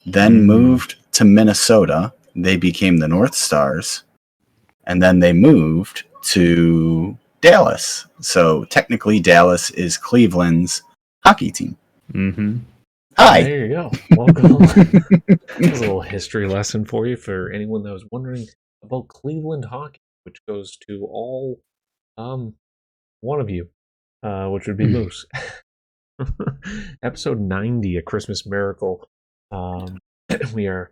then moved to Minnesota. They became the North Stars, and then they moved to Dallas. So technically, Dallas is Cleveland's hockey team. Mm-hmm. Hi. There you go. Welcome. There's a little history lesson for you for anyone that was wondering about Cleveland hockey, which goes to all one of you, which would be Moose. Episode 90, A Christmas Miracle. We are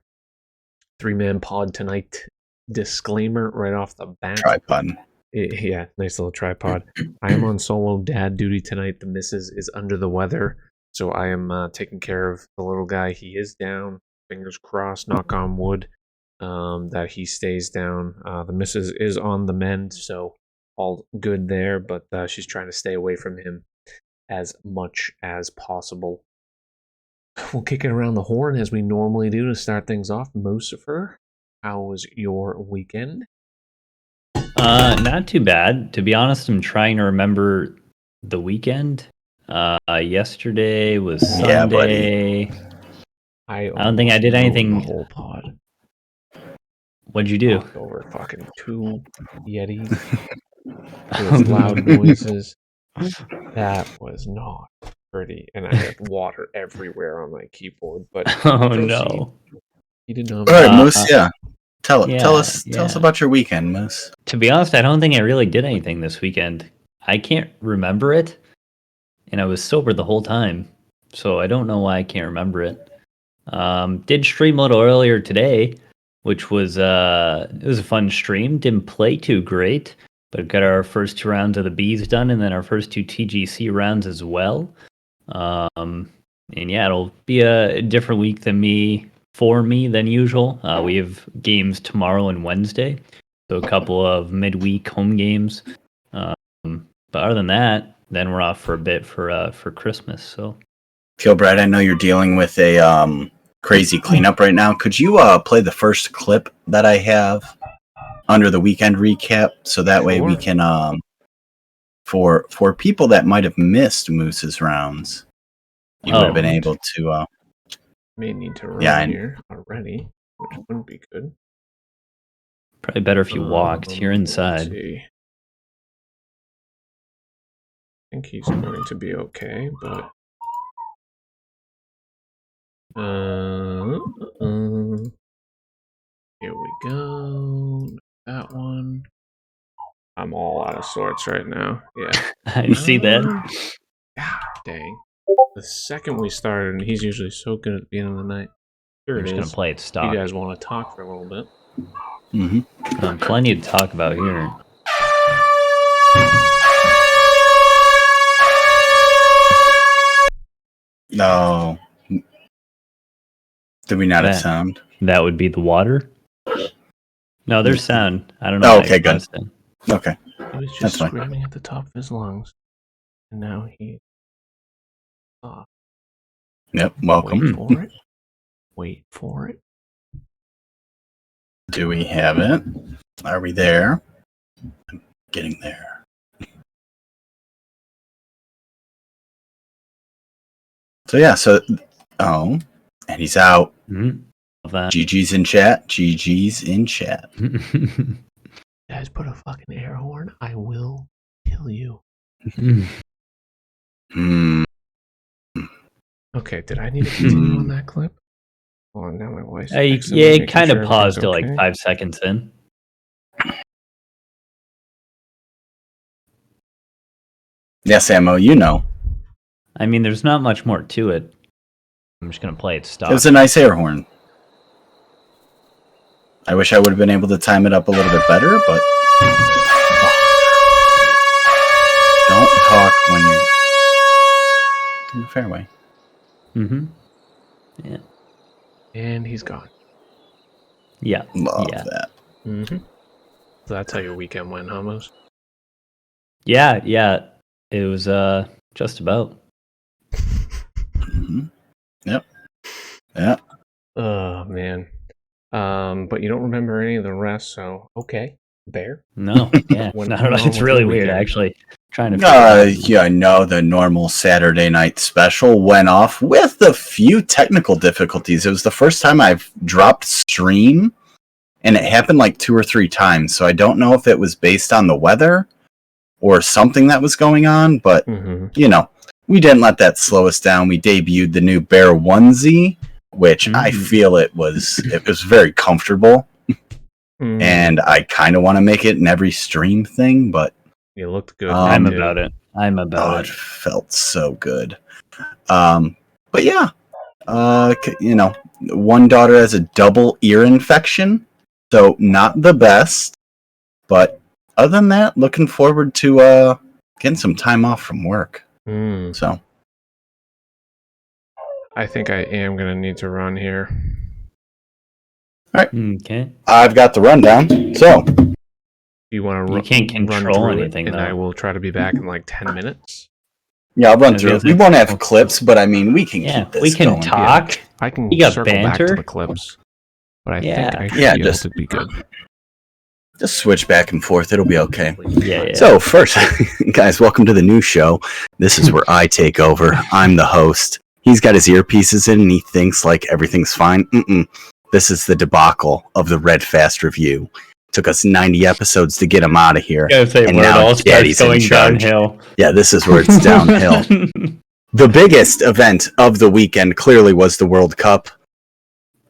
3-man pod tonight. Disclaimer right off the bat. Tripod. Yeah, nice little tripod. I am on solo dad duty tonight. The missus is under the weather, so I am taking care of the little guy. He is down. Fingers crossed, knock on wood, that he stays down. The missus is on the mend, so all good there, but she's trying to stay away from him as much as possible. We'll kick it around the horn as we normally do to start things off. Lucifer, how was your weekend? Not too bad. To be honest, I'm trying to remember the weekend. Yesterday was Sunday. I don't think I did anything. The whole pod. What'd you do? Knocked over fucking 2 Yetis. With loud noises. That was not pretty, and I had water everywhere on my keyboard. But no, you didn't know. All right, Moose. Yeah, tell us about your weekend, Moose. To be honest, I don't think I really did anything this weekend. I can't remember it, and I was sober the whole time, so I don't know why I can't remember it. Did stream a little earlier today, which was it was a fun stream. Didn't play too great, but got our first 2 rounds of the Bees done, and then our first 2 TGC rounds as well. And yeah, it'll be a different week for me than usual. We have games tomorrow and Wednesday, so a couple of midweek home games. But other than that, then we're off for a bit for Christmas. So, Kilbride, I know you're dealing with a crazy cleanup right now. Could you play the first clip that I have under the weekend recap, so that way we can for people that might have missed Moose's rounds, you would have been able to may need to run here already, which wouldn't be good. Probably better if you walked. You're inside. I think he's going to be okay, but here we go. That one. I'm all out of sorts right now. Yeah. I see that. God dang. The second we started, and he's usually so good at the end of the night. Here I'm just going to play it stock. You guys want to talk for a little bit? Mm-hmm. Plenty to talk about here. No. Did we not have sound? That would be the water? No, there's sound. I don't know. Oh, okay, good. Okay. He was just screaming at the top of his lungs. And now he... Yep, welcome. Wait for it. Do we have it? Are we there? I'm getting there. So yeah, and he's out. GG's in chat. GG's in chat. Guys, put a fucking air horn. I will kill you. Okay, did I need to continue on that clip? Oh, now my voice. It kind of paused to like 5 seconds in. Yes, Ammo, you know. I mean, there's not much more to it. I'm just going to play it stock. It was a nice air horn. I wish I would have been able to time it up a little bit better, but... Don't talk when you're in the fairway. Mm-hmm. Yeah. And he's gone. Yeah. Love that. Mm-hmm. So that's how your weekend went, Homos? Yeah. It was just about. Mm-hmm. Yep. Yeah. Oh, man. But you don't remember any of the rest, so okay. Bear? No, yeah. No, it's really weird, actually. Trying to figure it out. No, the normal Saturday night special went off with a few technical difficulties. It was the first time I've dropped stream, and it happened like 2 or 3 times. So I don't know if it was based on the weather or something that was going on, but we didn't let that slow us down. We debuted the new Bear onesie, which I feel it was very comfortable, and I kind of want to make it in every stream thing, but you looked good. I'm about it. It felt so good. But yeah, one daughter has a double ear infection, so not the best. But other than that, looking forward to getting some time off from work. So I think I am going to need to run here. All right. Okay. I've got the rundown. So You want to You can't control anything, and though. I will try to be back in like 10 minutes. yeah, I'll run through it. We won't have clips, but I mean, we can keep this we can going. talk. I can You got circle back to banter? the clips, but I Yeah. think I should Yeah, be able just- to be good. Just switch back and forth. It'll be okay. Yeah. So first, guys, welcome to the new show. This is where I take over. I'm the host. He's got his earpieces in and he thinks like everything's fine. This is the debacle of the Red Fast review. Took us 90 episodes to him out of here. I gotta say, And where it now all starts Daddy's in going charge. downhill. Yeah, this is where it's downhill. The biggest event of the weekend clearly was the World Cup.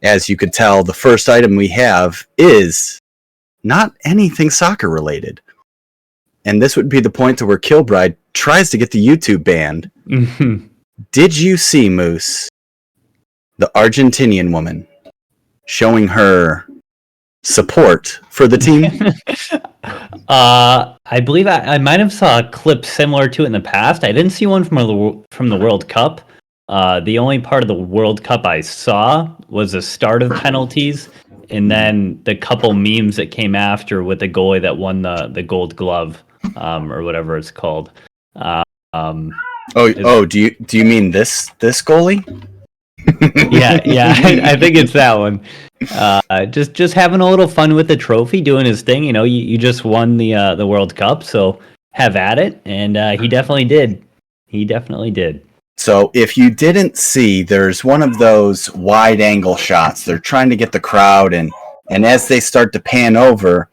As you could tell, the first item we have is not anything soccer related. And this would be the point to where Kilbride tries to get the YouTube banned. Did you see, Moose, the Argentinian woman showing her support for the team? I believe I might have saw a clip similar to it in the past. I didn't see one from the World Cup. The only part of the World Cup I saw was the start of penalties, and then the couple memes that came after with the goalie that won the Gold Glove, or whatever it's called. Do you mean this goalie? yeah, I think it's that one. Just having a little fun with the trophy, doing his thing. You just won the World Cup, so have at it. And he definitely did. He definitely did. So if you didn't see, there's one of those wide angle shots. They're trying to get the crowd, and as they start to pan over,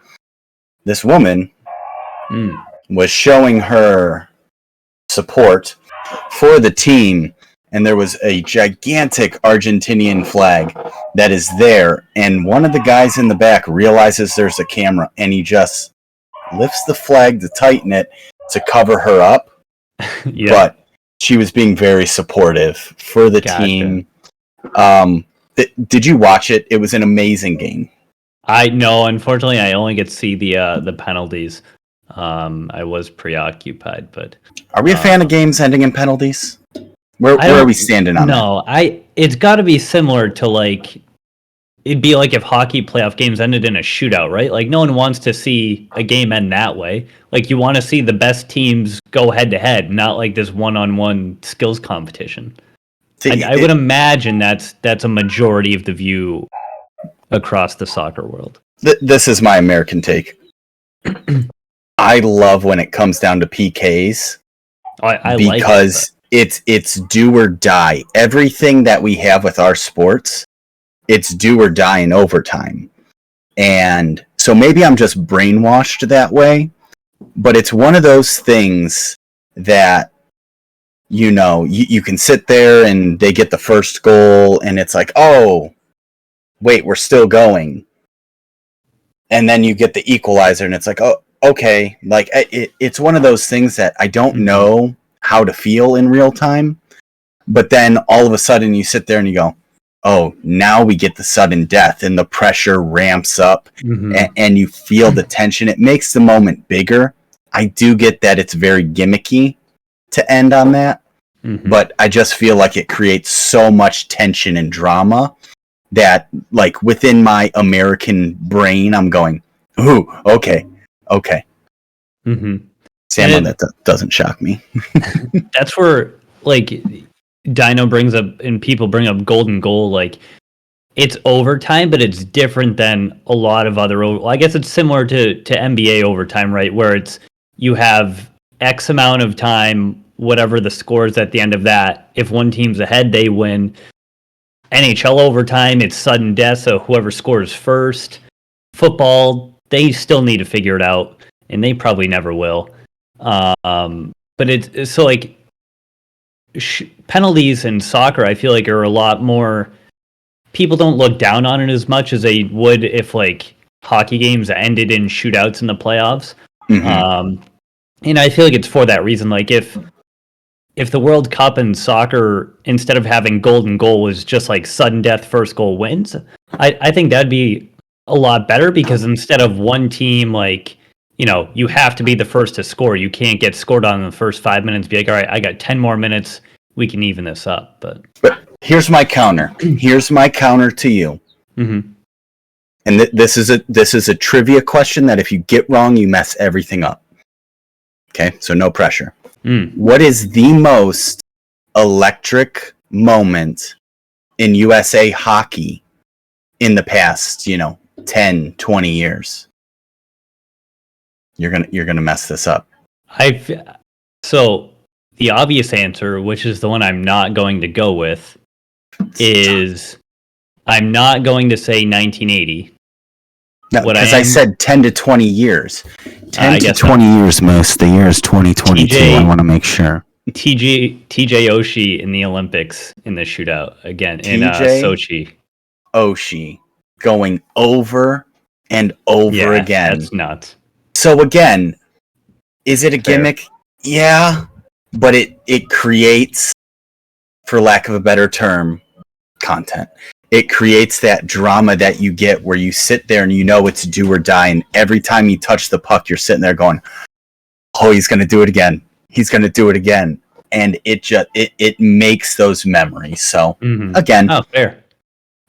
this woman was showing her support for the team. And there was a gigantic Argentinian flag that is there. And one of the guys in the back realizes there's a camera, and he just lifts the flag to tighten it to cover her up. Yeah. But she was being very supportive for the team. Did you watch it? It was an amazing game. No, unfortunately, I only get to see the penalties. I was preoccupied, but are we a fan of games ending in penalties? Where are we standing on that? No, it's got to be similar to it'd be like if hockey playoff games ended in a shootout, right? Like no one wants to see a game end that way. Like you want to see the best teams go head to head, not like this one-on-one skills competition. I would imagine that's a majority of the view across the soccer world. This is my American take. I love when it comes down to PKs. I because it's do or die. Everything that we have with our sports, it's do or die in overtime. And so maybe I'm just brainwashed that way, but it's one of those things that, you can sit there and they get the first goal and it's like, oh, wait, we're still going. And then you get the equalizer and it's like, oh, okay. Like it's one of those things that I don't know how to feel in real time, but then all of a sudden you sit there and you go, oh, now we get the sudden death and the pressure ramps up and you feel the tension. It makes the moment bigger. I do get that it's very gimmicky to end on that, but I just feel like it creates so much tension and drama that like within my American brain, I'm going, ooh, okay. Sam, that doesn't shock me. That's where Dino brings up and people bring up golden goal. Like it's overtime, but it's different than a lot of other. I guess it's similar to NBA overtime, right? Where you have X amount of time, whatever the score is at the end of that. If one team's ahead, they win. NHL overtime, it's sudden death, so whoever scores first. Football, they still need to figure it out, and they probably never will. But it's so like penalties in soccer, I feel like are a lot more. People don't look down on it as much as they would if like hockey games ended in shootouts in the playoffs. Mm-hmm. And I feel like it's for that reason. Like if the World Cup in soccer, instead of having golden goal, was just like sudden death, first goal wins, I think that'd be a lot better, because instead of one team, like, you know, you have to be the first to score. You can't get scored on in the first 5 minutes. Be like, all right, I got 10 more minutes. We can even this up. But here's my counter. Here's my counter to you. Mm-hmm. And this is a trivia question that if you get wrong, you mess everything up. Okay, so no pressure. What is the most electric moment in USA hockey in the past, 10, 20 years? You're gonna mess this up. So the obvious answer, which is the one I'm not going to go with, is I'm not going to say 1980. No, because I said 10 to 20 years. 10 to 20 years, Moose. The year is 2022. I want to make sure. TJ Oshie in the Olympics in the shootout again in Sochi. Oshie going over and over again. That's nuts. So again, is it a gimmick? Yeah, but it creates, for lack of a better term, content. It creates that drama that you get where you sit there and you know it's do or die, and every time you touch the puck, you're sitting there going, "Oh, he's going to do it again. He's going to do it again," and it makes those memories. So again, fair.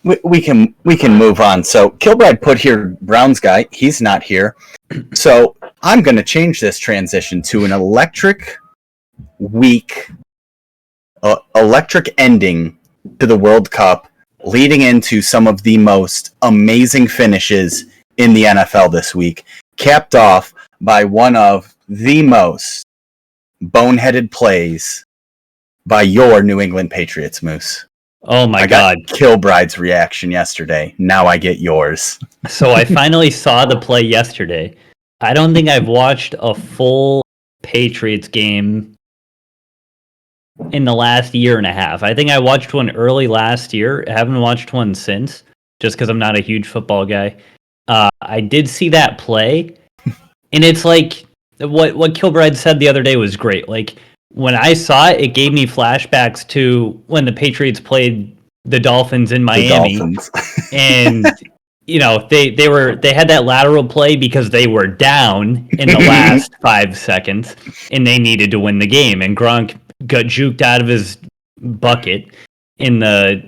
We can move on. So Kilbride put here Brown's guy. He's not here, so I'm going to change this transition to an electric week, electric ending to the World Cup, leading into some of the most amazing finishes in the NFL this week, capped off by one of the most boneheaded plays by your New England Patriots, Moose. Oh my God. Kilbride's reaction yesterday. Now I get yours. So I finally saw the play yesterday. I don't think I've watched a full Patriots game in the last year and a half. I think I watched one early last year. I haven't watched one since, just because I'm not a huge football guy. I did see that play, and it's like what Kilbride said the other day was great. Like when I saw it, it gave me flashbacks to when the Patriots played the Dolphins in Miami, and they had that lateral play because they were down in the last 5 seconds, and they needed to win the game, and Gronk got juked out of his bucket in the,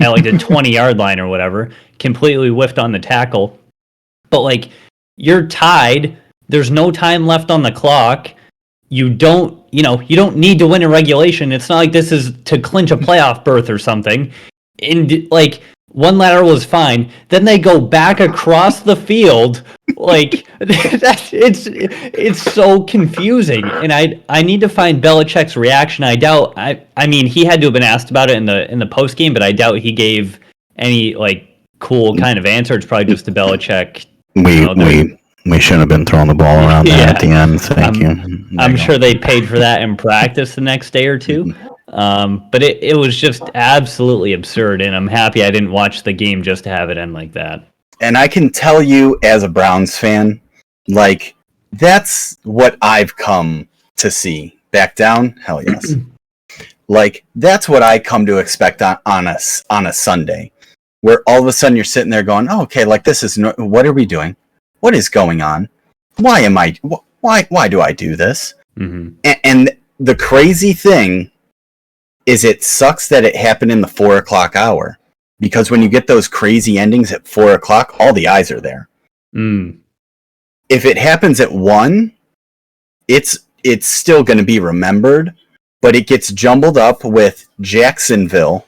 at like the 20-yard line or whatever, completely whiffed on the tackle. But like, you're tied. There's no time left on the clock. You don't need to win in regulation. It's not like this is to clinch a playoff berth or something. And like, one lateral was fine. Then they go back across the field. Like it's so confusing. And I need to find Belichick's reaction. I doubt. I mean, he had to have been asked about it in the post game, but I doubt he gave any like cool kind of answer. It's probably just the Belichick. We shouldn't have been throwing the ball around there at the end. Thank you. I'm sure they paid for that in practice the next day or two. But it was just absolutely absurd, and I'm happy I didn't watch the game just to have it end like that. And I can tell you, as a Browns fan, like, that's what I've come to see. Back down? Hell yes. Like, that's what I come to expect on a Sunday, where all of a sudden you're sitting there going, oh, okay, like, this is what are we doing? What is going on? Why do I do this? Mm-hmm. And the crazy thing is, it sucks that it happened in the 4 o'clock hour, because when you get those crazy endings at 4 o'clock, all the eyes are there. If it happens at 1, it's still going to be remembered, but it gets jumbled up with Jacksonville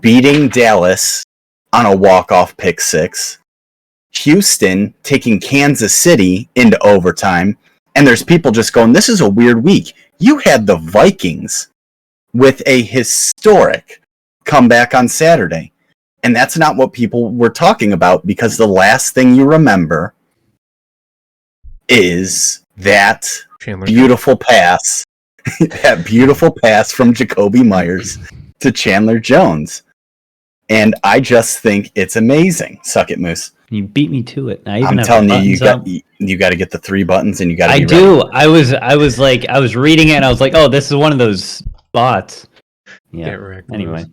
beating Dallas on a walk-off pick 6, Houston taking Kansas City into overtime, And there's people just going, this is a weird week. You had the Vikings with a historic comeback on Saturday. And that's not what people were talking about, because the last thing you remember is that beautiful pass, that beautiful pass from Jacoby Myers to Chandler Jones. And I just think it's amazing. Suck it, Moose. You beat me to it. I'm telling you, you got to get the 3 buttons, and you got to. I do. Ready. I was reading it, and I was like, oh, this is one of those bots. Yeah. Get wrecked, anyway.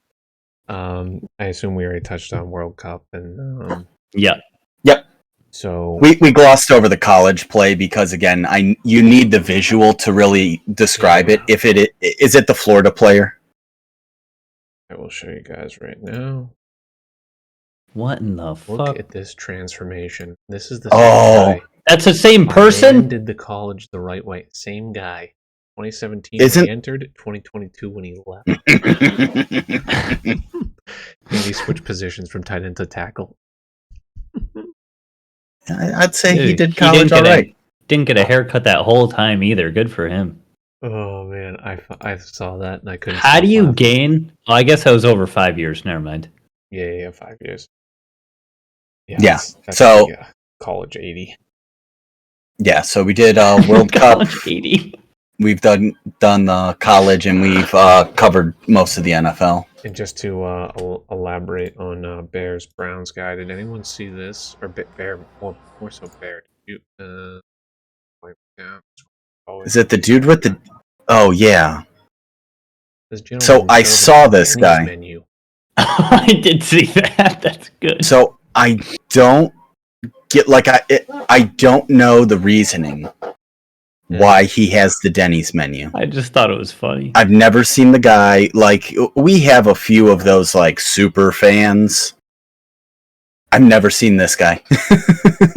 I assume we already touched on World Cup and yeah. Yep. So we glossed over the college play because, again, you need the visual to really describe it. If is it the Florida player? I will show you guys right now. What in the fuck? Look at this transformation. This is the same guy. That's the same person? Man did the college the right way. Same guy. 2017 when he entered, 2022 when he left. And he switched positions from tight end to tackle. I'd say he did college all right. Didn't get a haircut that whole time either. Good for him. Oh man, I saw that and I couldn't. How do you gain? Well, I guess that was over 5 years. Never mind. Yeah, 5 years. Yeah. That's so college 80. Yeah, so we did World Cup. 80. We've done college, and we've covered most of the NFL. And just to elaborate on Bears Browns guy, did anyone see this? Or Bear, well, more so Bear. Did you, is it the dude with the? Oh yeah. So I saw this guy. Menu. I did see that. That's good. So I don't get I don't know the reasoning why he has the Denny's menu. I just thought it was funny. I've never seen the guy. We have a few of those super fans. I've never seen this guy.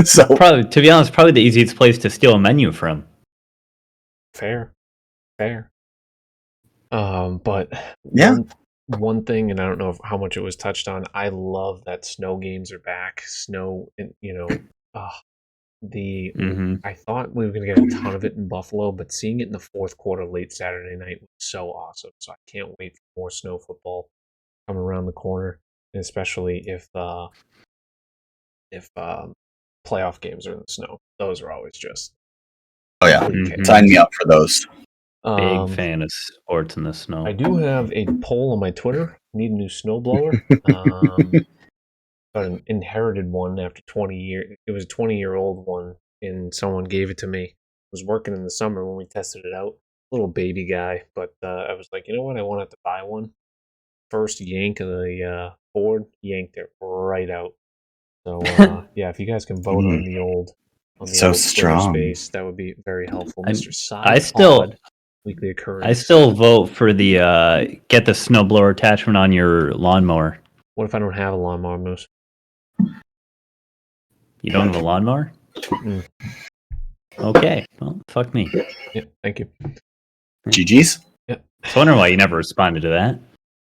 So probably, to be honest, probably the easiest place to steal a menu from. Fair. But yeah. One thing, and I don't know how much it was touched on, I love that snow games are back. Snow, I thought we were going to get a ton of it in Buffalo, but seeing it in the fourth quarter late Saturday night was so awesome. So I can't wait for more snow football coming around the corner, and especially if playoff games are in the snow. Those are always just... Oh yeah, sign me up for those. Big fan of sports in the snow. I do have a poll on my Twitter. Need a new snowblower. Got an inherited one after 20 years. It was a 20-year-old one, and someone gave it to me. I was working in the summer when we tested it out. Little baby guy, but I was like, you know what? I wanted to buy one. First yank of the board, yanked it right out. So yeah, if you guys can vote on the old, so strong space, that would be very helpful. Mr. Weekly occurrence. I still vote for the get the snowblower attachment on your lawnmower. What if I don't have a lawnmower, Moose? You don't have a lawnmower? Mm. Okay. Well, fuck me. Yeah, thank you. GG's? Yeah. I was wondering why you never responded to that.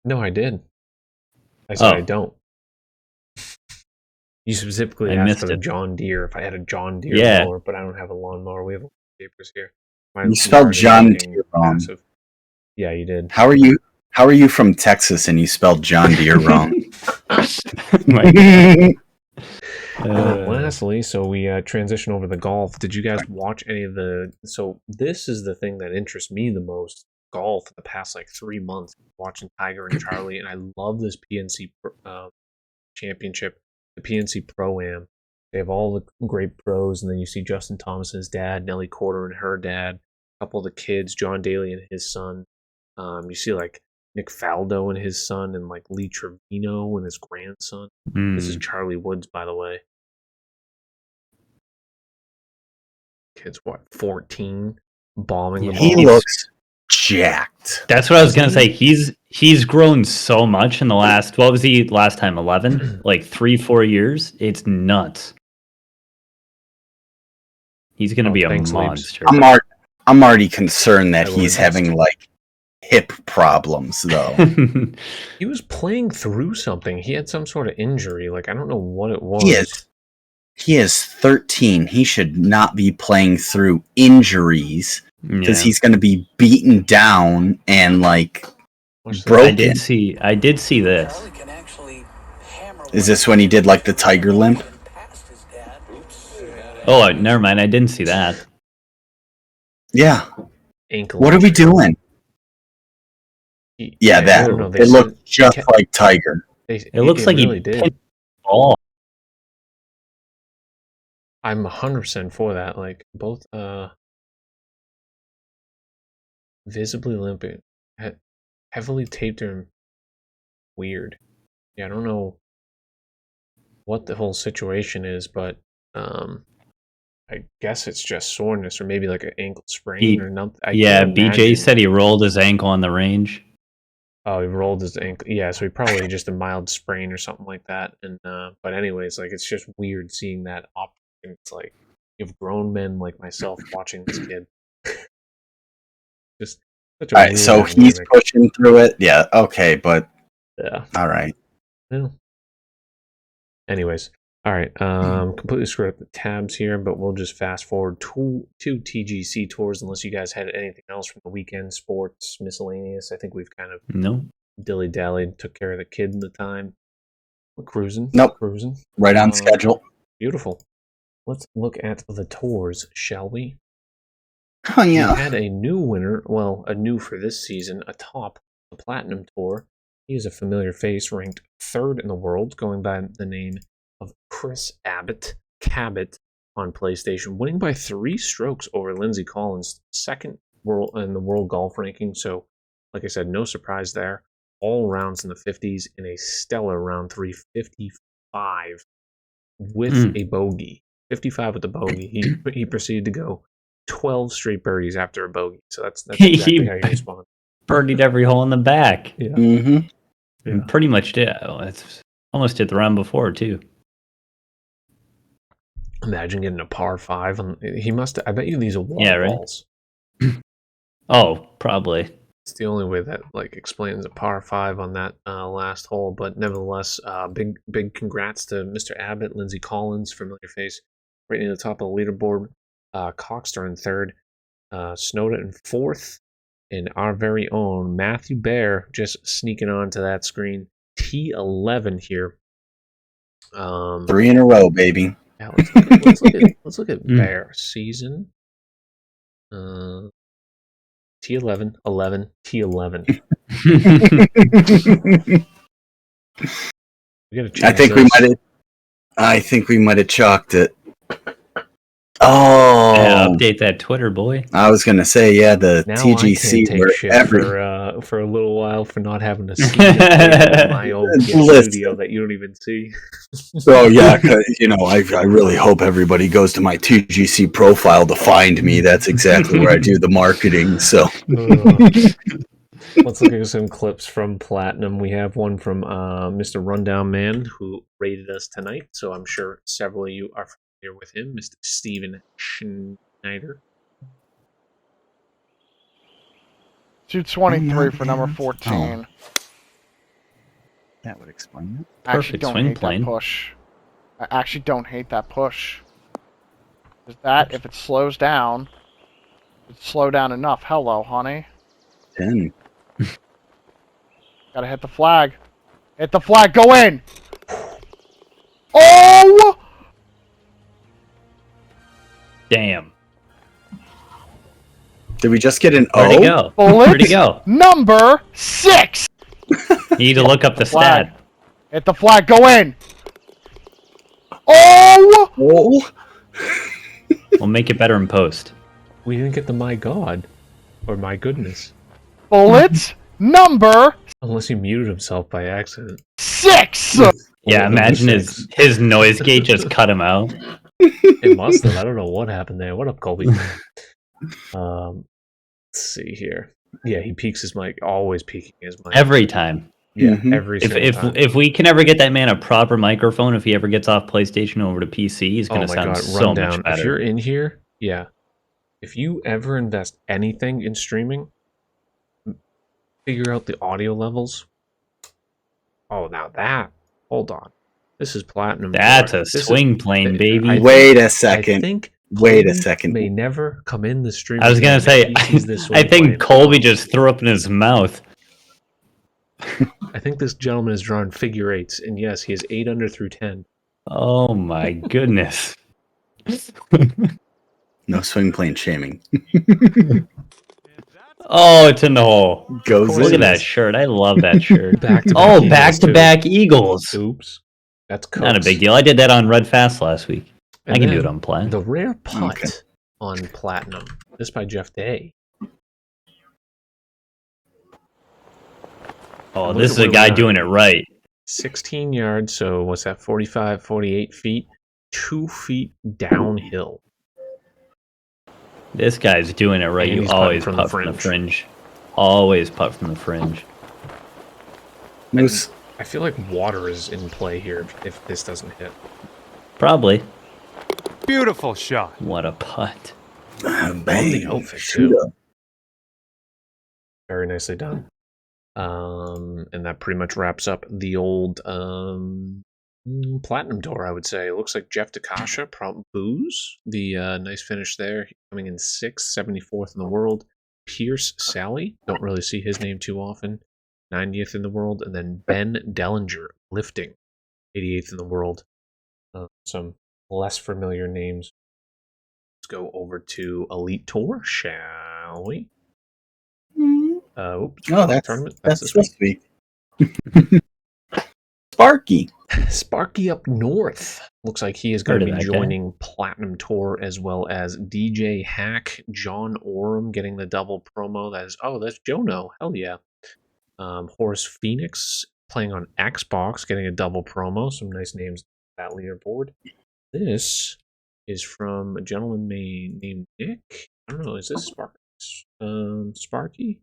No, I did. I said I don't. You specifically asked for the John Deere, if I had a John Deere mower, but I don't have a lawnmower. We have papers here. You spelled John Deere wrong. Yeah, you did. How are you from Texas and you spelled John Deere wrong? Lastly, so we transition over to golf. Did you guys watch any of the... So this is the thing that interests me the most. Golf in the past 3 months. Watching Tiger and Charlie, and I love this PNC championship. The PNC Pro-Am. They have all the great pros, and then you see Justin Thomas's dad, Nelly Corder and her dad, a couple of the kids, John Daly and his son. You see Nick Faldo and his son, and Lee Trevino and his grandson. This is Charlie Woods, by the way. Kid's 14, bombing the ball. He looks jacked. That's what I was gonna say. He's grown so much in the last. What was he last time? 11, 3-4 years. It's nuts. He's gonna be a monster. I'm already concerned that he's having hip problems though. He was playing through something. He had some sort of injury. I don't know what it was. He is 13. He should not be playing through injuries because he's going to be beaten down and like broken. I did see this. Is this when he did like the tiger limp? Oh, never mind. I didn't see that. Yeah. Ankle. What are we doing? Yeah, that. It looked just like Tiger. It looks like really he did. Ball. I'm 100% for that. Like both visibly limping, heavily taped him. Weird. Yeah, I don't know what the whole situation is, but I guess it's just soreness or maybe like an ankle sprain or nothing. BJ said he rolled his ankle on the range. Oh, he rolled his ankle. Yeah, so he probably just a mild sprain or something like that. And but anyways, like it's just weird seeing that option. It's like you have grown men like myself watching this kid. Just such a all right, so he's pushing through it. Yeah, okay, but yeah, all right. Yeah. Anyways, all right. Completely screwed up the tabs here, but we'll just fast forward to TGC Tours unless you guys had anything else from the weekend, sports, miscellaneous. I think we've kind of dilly-dallied, took care of the kid in the time. We're cruising. Nope. Cruising. Right on schedule. Beautiful. Let's look at the tours, shall we? Oh, yeah. We had a new winner, well, a new for this season, atop the Platinum Tour. He is a familiar face, ranked 3rd in the world, going by the name of Chris Cabot on PlayStation, winning by 3 strokes over Lindsey Collins, 2nd in the world golf ranking. So, like I said, no surprise there. All rounds in the 50s in a stellar round 355 with a bogey. 55 with the bogey. He proceeded to go 12 straight birdies after a bogey. So that's exactly how you respond. Birdied every hole in the back. Yeah. Mm-hmm. Yeah. Pretty much did. It's almost hit the round before too. Imagine getting a par 5. He must. I bet you these are wall balls. Oh, probably. It's the only way that like explains a par 5 on that last hole. But nevertheless, big congrats to Mr. Abbott, Lindsey Collins, familiar face, right near the top of the leaderboard. Coxter in 3rd, Snowden in 4th, and our very own Matthew Bear just sneaking onto that screen. T11 here. 3 in a row, baby. Yeah, let's look at Bear season. T11, 11, T11. We gotta change I think we might have chalked it. Oh, yeah, update that Twitter, boy. I was gonna say, yeah, the now TGC I can't take shit for a little while for not having a seat in my own studio that you don't even see. Oh yeah, I really hope everybody goes to my TGC profile to find me. That's exactly where I do the marketing. So let's look at some clips from Platinum. We have one from Mr. Rundown Man who rated us tonight. So I'm sure several of you are familiar with him, Mr. Steven Schneider. 223 for number 14. That would explain it. I actually don't hate that push. I actually don't hate that push. Is that if it slows down, it's slow down enough. Hello, honey. 10. Gotta hit the flag. Hit the flag. Go in. Oh! Damn. Did we just get an Where'd he go? Where'd he go? Number 6. You need to look up the stat. Hit the flag. Go in. Oh! We'll make it better in post. We didn't get the my god. Or my goodness. Bullet number... Unless he muted himself by accident. 6! Yeah, imagine his noise gate just cut him out. It must have. I don't know what happened there. What up, Colby? Let's see here. Yeah, he peaks his mic. Always peaking his mic. Every time. Yeah, every single time. If we can ever get that man a proper microphone, if he ever gets off PlayStation over to PC, he's going to sound so much better. If you're in here, yeah. If you ever invest anything in streaming, figure out the audio levels. Oh, now that. Hold on. This is platinum. That's a This is- swing plane, baby. Wait a I second. think Wait a Colby second. may never come in the stream. I was gonna again if say, he sees this I swing think plane. Colby just threw up in his mouth. I think this gentleman is drawing figure eights, and yes, he is 8 under through 10. Oh my goodness. No swing plane shaming. Oh, it's in the hole. Goes course Look in. at that shirt. I love that shirt. Back-to-back Oh, Eagles, back-to-back Eagles. Oops. That's Not a Cokes. big deal. I did that on Red Fast last week. And I can do then it on Plat. The rare putt Okay. on platinum. This by Jeff Day. Oh, Look this at is a where guy we are. doing it right. 16 yards, so what's that, 45, 48 feet? 2 feet downhill. This guy's doing it right. And You he's putting always from the putt from the fringe. fringe. Always putt from the fringe. Moose. I feel like water is in play here if this doesn't hit. Probably. Beautiful shot. What a putt. On Bang. the outfit, Shoot too. up. Very nicely done. And that pretty much wraps up the old platinum tour, I would say. It looks like Jeff DeCasha, Booze, the nice finish there, coming in 6th, 74th in the world. Pierce Sally, don't really see his name too often, 90th in the world. And then Ben Dellinger, lifting, 88th in the world. Some less familiar names. Let's go over to Elite Tour, shall we? Oops. Oh, that's tournament. that's this supposed to be. Sparky. Sparky up north. Looks like he is Heard going to of be that guy. joining Platinum Tour as well as DJ Hack, John Oram getting the double promo. That's Jono. Hell yeah. Horace Phoenix playing on Xbox getting a double promo. Some nice names on that leaderboard. This is from a gentleman named Nick. I don't know. Is this Sparky?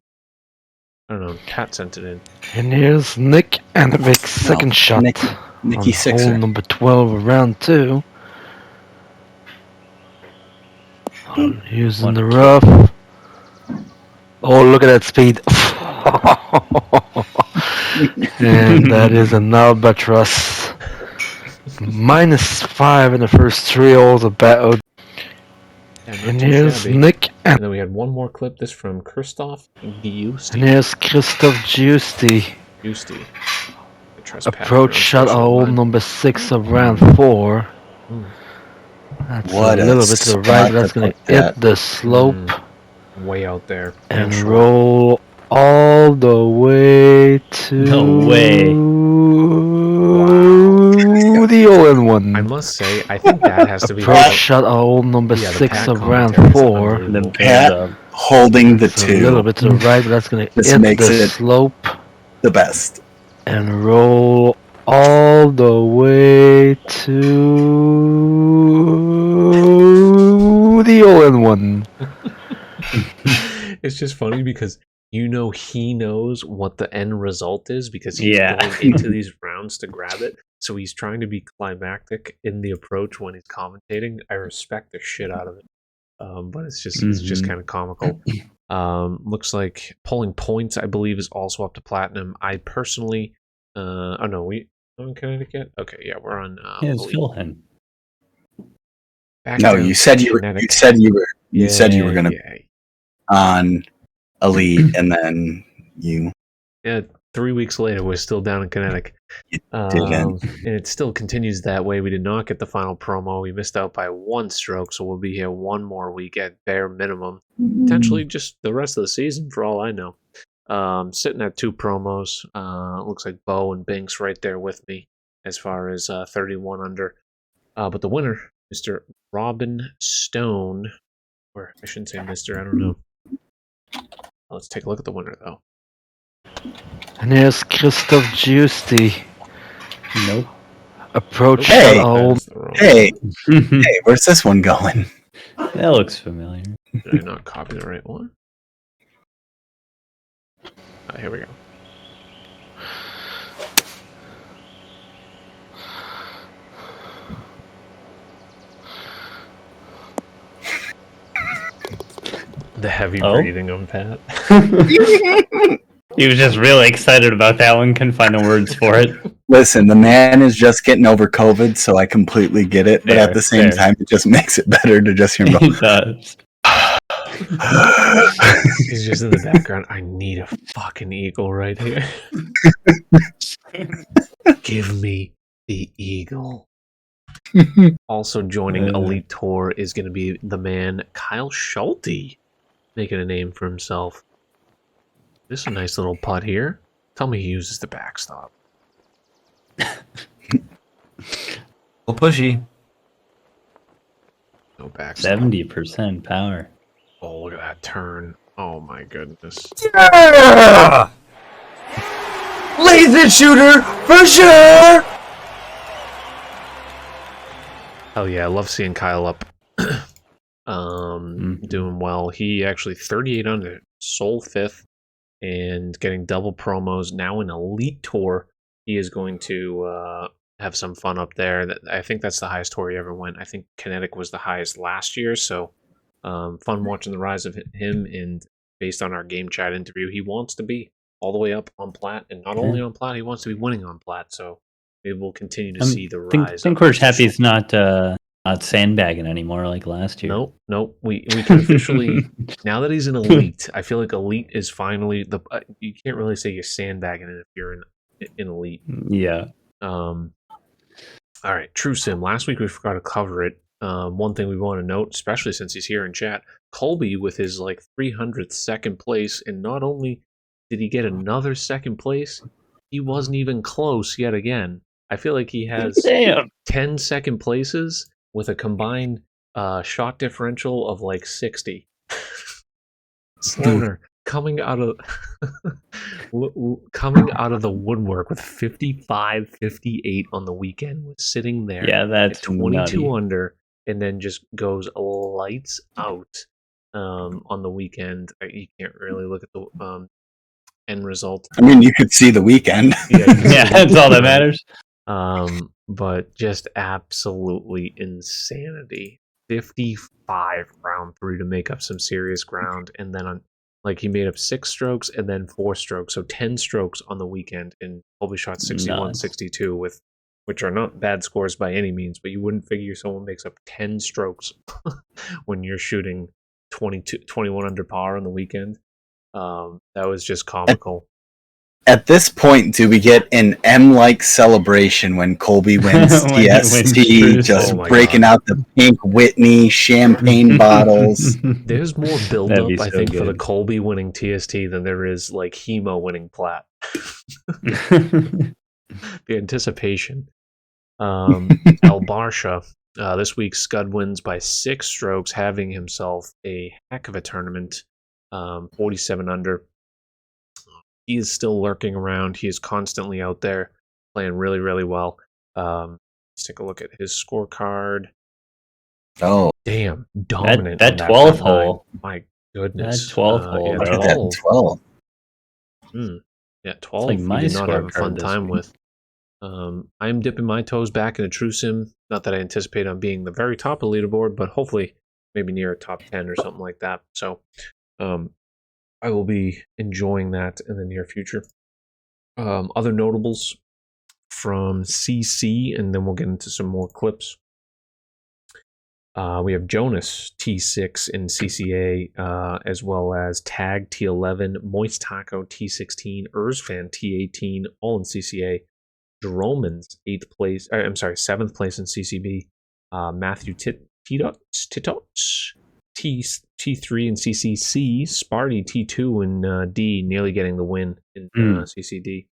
I don't know. Cat sent it in. And here's Nick, and it makes second shot Nicky on Sixer. hole number 12 of round 2. Using the rough. Oh, look at that speed. And that is an albatross. -5 in the first 3 holes of battle. Yeah, not And too here's shabby. Nick, And and then we had one more clip. This from Christoph Giusti. here's Christoph Giusti. Approach shot on hole number 6 of round 4. That's What a a little bit to the right. spot That's to going to put that. hit the slope Way out there. and short. roll all the way to No way. the I all-in-one. must say, I think that has to be Approach shot on hole number Yeah, the 6 Pat of round commentary is 4. unbelievable. The Pat holding the It's a little two. bit to the right. That's going to This hit makes the it- slope The best. and roll all the way to the all-in-one. It's just funny because he knows what the end result is because he's Yeah. going into these rounds to grab it. So he's trying to be climactic in the approach when he's commentating. I respect the shit out of it. But it's just kind of comical. Looks like pulling points, I believe, is also up to platinum. I personally, we on Connecticut. Okay, yeah, we're on. Yeah, it's Elite. Philhen. Back No, down you said to you were. Connecticut. You said you were going to Yeah. on Elite, and then you. Yeah, 3 weeks later, we're still down in Connecticut. didn't. And it still continues that way. We did not get the final promo. We missed out by 1 stroke, so we'll be here 1 more week at bare minimum. Potentially just the rest of the season, for all I know. Sitting at 2 promos. Looks like Bo and Binks right there with me as far as 31 under. But the winner, Mr. Robin Stone, or I shouldn't say Mr., I don't know. Let's take a look at the winner, though. And here's Christoph Giusti. Nope. Approach Hey. shot on hole. That's the wrong Hey, hey, where's this one going? That looks familiar. Did I not copy the right one? Here we go. The heavy Oh? breathing on Pat. He was just really excited about that one. Couldn't find the words for it. Listen, the man is just getting over COVID, so I completely get it. But at the same time, it just makes it better to just hear him go. It does. He's just in the background. I need a fucking eagle right here. Give me the eagle. Also joining Elite Tour is going to be the man Kyle Schulte, making a name for himself. This is a nice little putt here. Tell me he uses the backstop. Well, pushy. No backstop. 70% power. Oh, look at that turn. Oh my goodness. Yeah! Laser shooter for sure. Oh yeah, I love seeing Kyle up. Doing well. He actually 38 under, sole 5th, and getting double promos. Now in Elite Tour, he is going to have some fun up there. I think that's the highest tour he ever went. I think Kinetic was the highest last year, so fun watching the rise of him. And based on our game chat interview, he wants to be all the way up on Plat, and not only on Plat, he wants to be winning on Plat. So maybe we'll continue to see the rise. I think we're happy he's not sandbagging anymore like last year. Nope. We can officially now that he's in Elite. I feel like Elite is finally the. You can't really say you're sandbagging it if you're in Elite. Yeah. All right, True Sim. Last week we forgot to cover it. One thing we want to note, especially since he's here in chat, Colby with his 300th second place, and not only did he get another second place, he wasn't even close yet again. I feel like he has 10 second places with a combined shot differential of 60. Sloaner coming out of the woodwork with 55-58 on the weekend, was sitting there. Yeah, that's at 22 nutty. under, and then just goes lights out on the weekend. You can't really look at the end result. I mean, you could see the weekend. Yeah, that's all that matters. But just absolutely insanity. 55 round 3 to make up some serious ground, and then he made up 6 strokes and then 4 strokes, so 10 strokes on the weekend, and Colby shot 61, 62 which are not bad scores by any means, but you wouldn't figure someone makes up 10 strokes when you're shooting 21 under par on the weekend. That was just comical. At this point, do we get an M-like celebration when Colby wins TST, just breaking out the pink Whitney champagne bottles? There's more build-up, I think, for the good. Colby winning TST than there is Hemo winning Plat. The anticipation. El Barsha, this week Scud wins by 6 strokes, having himself a heck of a tournament. 47 under. He is still lurking around. He is constantly out there playing really, really well. Let's take a look at his scorecard. Oh, damn. Dominant. That 12th hole. My goodness. That 12th hole, Yeah, bro. 12. Yeah, 12. like my we did not have a scorecard fun this time week. with. I'm dipping my toes back in a True Sim. Not that I anticipate on being the very top of the leaderboard, but hopefully maybe near a top 10 or something like that. So, I will be enjoying that in the near future. Other notables from CC, and then we'll get into some more clips. We have Jonas T6 in CCA, as well as Tag T11, Moist Taco T16, Erzfan T18, all in CCA. Dromans 7th place in CCB. Matthew Titots T3 in CCC, Sparty T2 in D, nearly getting the win in CCD.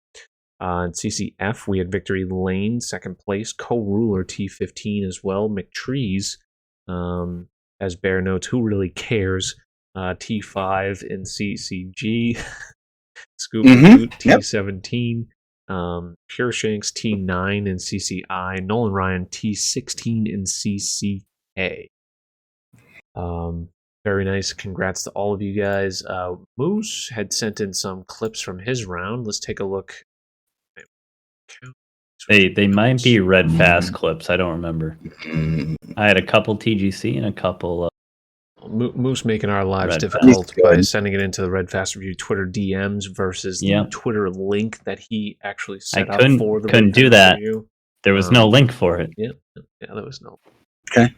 In CCF, we had Victory Lane, 2nd place, Co-Ruler T15 as well, McTrees, as Bear notes, who really cares, T5 in CCG, Scoop T17, Pure Shanks T9 in CCI, Nolan Ryan T16 in CCA. Very nice. Congrats to all of you guys. Moose had sent in some clips from his round. Let's take a look. They might be Red Fast clips. I don't remember. I had a couple TGC and a couple Moose making our lives Red difficult Fast. by sending it into the Red Fast Review Twitter DMs versus the Yep. Twitter link that he actually set up couldn't- for the couldn't Red do Fast that. Review. There was no link for it. Yeah, there was no. Okay.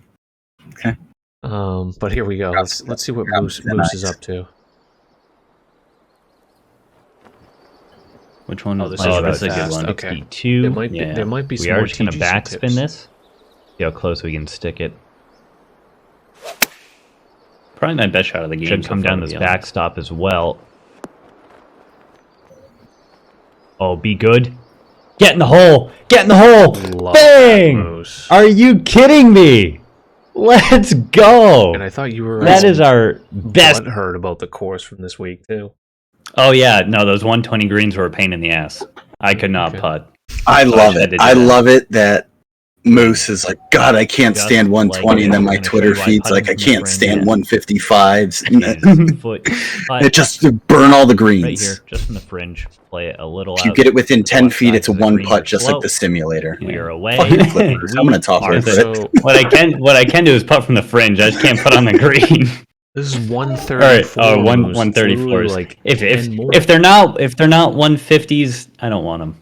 But here we go. Let's see what Moose is up to. Which one? Oh, was this is that's a Red good Fast. one. Okay. 62. There might be some We are more just going to TGC backspin tips. this. See how close we can stick it. Probably my best shot of the game. Should come down this backstop as well. Oh, be good. Get in the hole! Get in the hole! Love Bang! that, Moose. Are you kidding me? Let's go! And I thought you were That is our best. heard about the course from this week too. Oh yeah, no, those 120 greens were a pain in the ass. I could not Okay. putt. I love I had it. to do I that. love it that Moose is like, God, I can't Just stand 120, like and then we're my gonna show Twitter you why feed's like, I putting's my can't friend. stand Yeah. 155s. Foot, It just to burn all the greens. right here, just in the fringe. Play it a little If you out. get it within 10 left feet, side it's a so the one greens putt, are just slow. like the simulator. We are away. Fuck you, Clippers. I'm gonna talk are over the- it. So What I can do is putt from the fringe. I just can't put on the green. this is 134. All right, oh, Moose. 134. Like If 10 more. they're not 150s, I don't want them.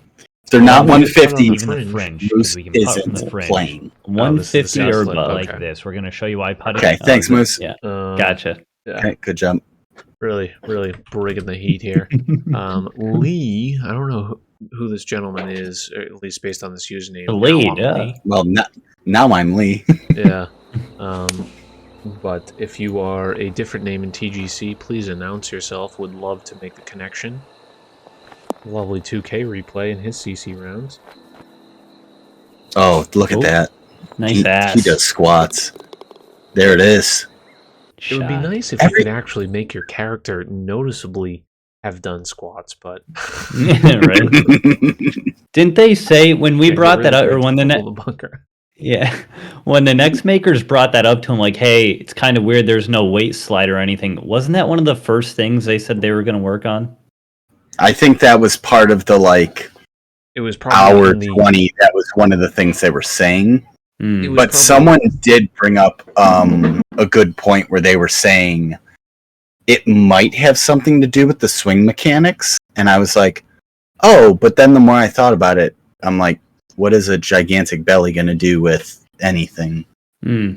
If they're not Well, you can put on 150, the Even the fringe, Moose because we can putt from the isn't fringe. playing. 150 the or slip, above, okay. like this. We're gonna show you why putting. Okay, thanks, Moose. Yeah, Uh, gotcha. Yeah, Okay, good job. really bringing the heat here. Lee, I don't know who this gentleman is, or at least based on this username. The lead, Now I'm yeah. Lee. Well, now I'm Lee. Yeah. But if you are a different name in TGC, please announce yourself. Would love to make the connection. Lovely 2K replay in his CC rounds. Oh, look at Ooh, that. Nice ass. He does squats. There it is. It would be Shot. nice if you could actually make your character noticeably have done squats, but Right? Didn't they say when we Yeah, brought you're that up, really or when the great to next, pull the bunker. yeah, when the next makers brought that up to him, like, hey, it's kind of weird. There's no weight slide or anything. Wasn't that one of the first things they said they were going to work on? I think that was part of the It was probably hour in the, 20. That was one of the things they were saying. Hmm. It was But probably- someone did bring up a good point where they were saying it might have something to do with the swing mechanics. And I was like, oh, but then the more I thought about it, I'm like, what is a gigantic belly going to do with anything? Hmm.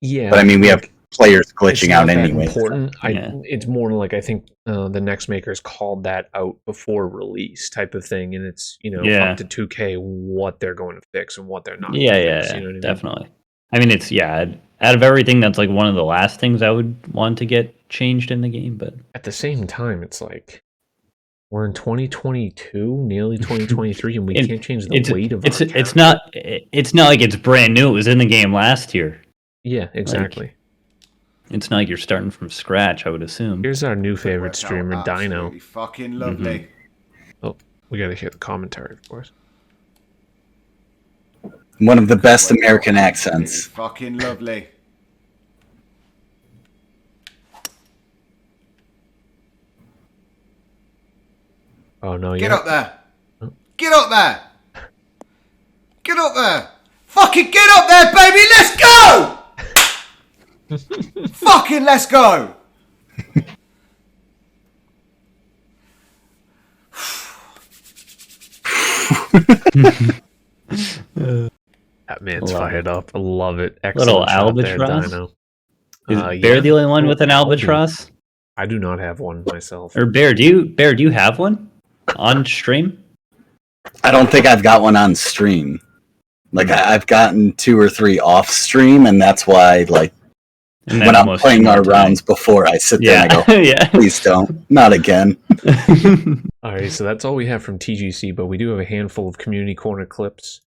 Yeah, But I mean, we have players it's glitching not out that anyway. important. Yeah. It's more like I think the next makers called that out before release type of thing, and it's Yeah. up to 2K what they're going to fix and what they're not. Yeah, going to yeah, fix, yeah, you know what I mean? definitely. I mean, it's out of everything, that's like one of the last things I would want to get changed in the game. But At the same time, it's like we're in 2022, nearly 2023, and we It- can't change the weight of. it's our it's character. not like it's brand new. It was in the game last year. Yeah, exactly. It's not like you're starting from scratch, I would assume. Here's our new favorite Worked out streamer, Dino. absolutely fucking lovely. We got to hear the commentary, of course. One of the best American Absolutely accents. fucking lovely. Oh no, Get yeah. up there. Get up there. Get up there. Fucking get up there, baby. Let's go. Fucking let's go. That man's Love fired up. I love it. Excellent Little shot there, albatross? Dino. Is Yeah. Bear the only one with an I'll be. albatross? I do not have one myself. Or Bear, do you have one on stream? I don't think I've got one on stream. Like I've gotten 2 or 3 off stream, and that's why And when then I'm most playing of our the time. rounds before I sit there and I Yeah, go, yeah. please don't, not again. All right, so that's all we have from TGC, but we do have a handful of community corner clips.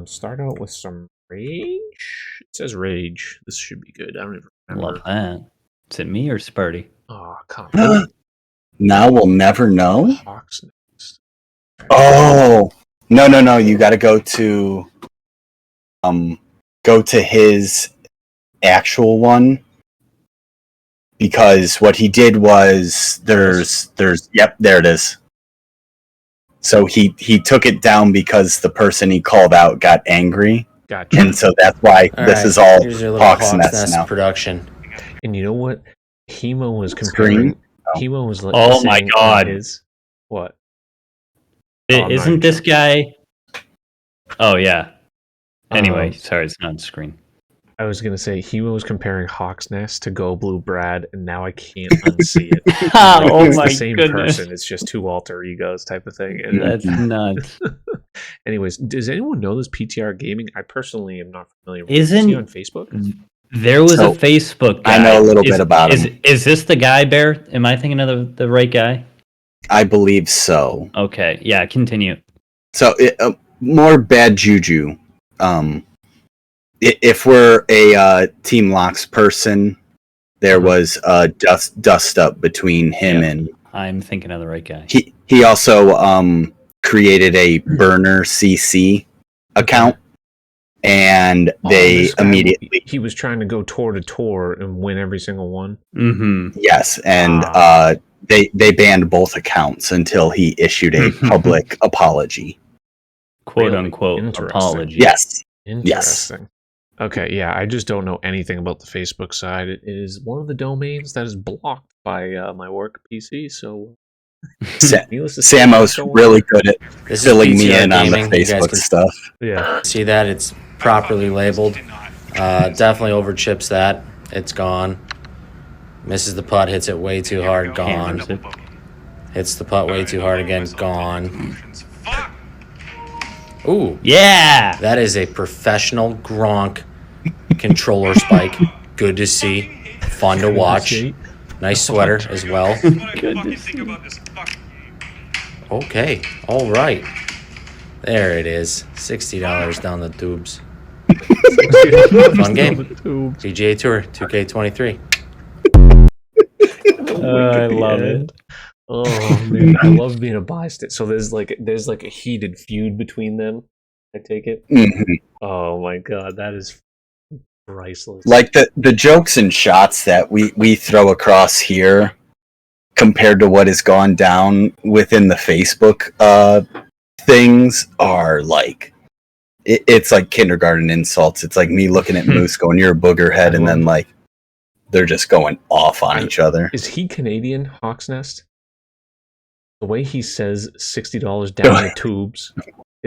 Start out with some rage. It says rage. This should be good. I don't even remember. Love that. Is it me or Sparty? Oh, come on. Now we'll never know. Hawks next. Oh no! You got to go to his actual one, because what he did was there's yep, there it is. So he took it down because the person he called out got angry, Gotcha. and so that's why this is all Here's your little Hawks Hawks Nest Nest now. production. And you know what? Hemo was comparing. Hemo was like, Oh my God. What? Oh, I'm Isn't not this sure. guy? Oh yeah. Anyway, Um, sorry, it's not on screen. I was gonna say Hemo was comparing Hawk's Nest to Go Blue Brad, and now I can't unsee it. Oh it's my the same goodness. person. It's just two alter egos type of thing. And That's nuts. anyways, does anyone know this PTR Gaming? I personally am not familiar with Isn't- it. Is he on Facebook? There was So, a Facebook guy. I know a little bit about is, him. Is this the guy, Bear? Am I thinking of the right guy? I believe so. Okay, yeah, continue. So more bad juju. If we're a Team Locks person, there was dust up between him and. I'm thinking of the right guy. He also created a burner CC account, and they this guy, immediately he was trying to go tour to tour and win every single one. Mm-hmm. yes, and they banned both accounts until he issued a public apology. Quote Really? unquote Interesting. apology. Yes. Interesting. Okay, yeah, I just don't know anything about the Facebook side. It is one of the domains that is blocked by my work PC, so needless to say, Samo's don't really good at This is filling me PTR in on the Gaming. You guys Facebook can stuff. Yeah. see that it's properly labeled. Definitely over chips that. It's gone. Misses the putt, hits it way too hard, gone. Hammers it. Hits the putt way too hard again, gone. Ooh, Yeah. that is a professional Gronk controller spike. Good to see. Fun to watch. Nice sweater as well. Okay, all right. There it is. $60 down the tubes. Fun game. PGA Tour 2K23. I love it. Oh man, I love being a bystander. So there's like a heated feud between them. I take it. Mhm. Oh my god, that is priceless. Like the jokes and shots that we throw across here compared to what has gone down within the Facebook things are like it's like kindergarten insults. It's like me looking at Moose going, "You're a booger head," and then like they're just going off on each other. Is he Canadian, Hawk's Nest? The way he says $60 down the tubes.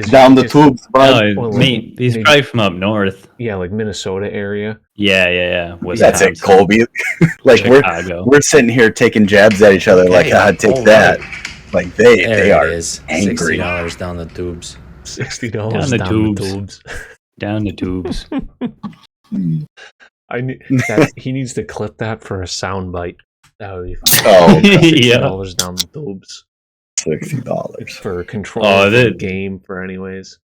Down the tubes, bud. No, he's probably from up north. Yeah, like Minnesota area. Yeah. That's it, Wisconsin, Colby. Like Chicago. we're sitting here taking jabs at each other, like, take all that. right. Like they There are it is. angry. $60 down the tubes. $60 Down the down tubes. the tubes. Down the tubes. He needs to clip that for a soundbite. That would be fun. Oh, Yeah. $60 down the tubes $60. for control Oh, of the that- game. For anyways,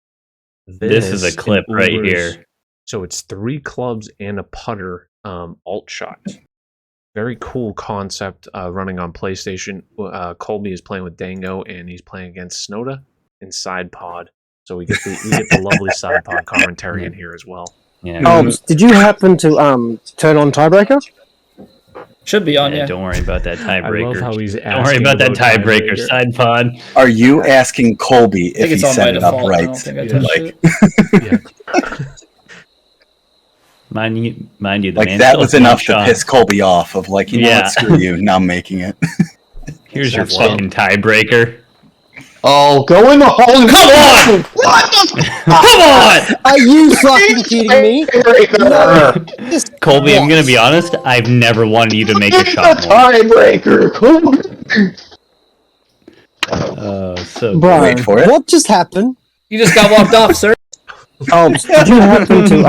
This is a clip and right Uber's- here. So it's 3 clubs and a putter alt shot. Very cool concept running on PlayStation. Colby is playing with Dango and he's playing against Snowda in side pod. So we get the lovely side pod commentary in here as well. Yeah. Did you happen to turn on tiebreaker? Should be on, yeah. Don't worry about that I love tiebreaker. how he's Don't worry about that tiebreaker. Side pod. Are you asking Colby I think if he it's on by set it up default. I don't right? think I touched Like, it. Mind you, the like man that still was has one enough to shot. piss Colby off. Of like, you know Yeah. what, screw you. Now I'm making it. Here's your That's one. fucking tiebreaker. Oh, go in the hole! Come on! What the? Come on! Are you fucking kidding me? No. Colby, I'm gonna be honest. I've never wanted you to make a shot more. Tiebreaker. Come on. So Bro, Wait for it. what just happened? You just got walked off, sir. Oh, did you happen to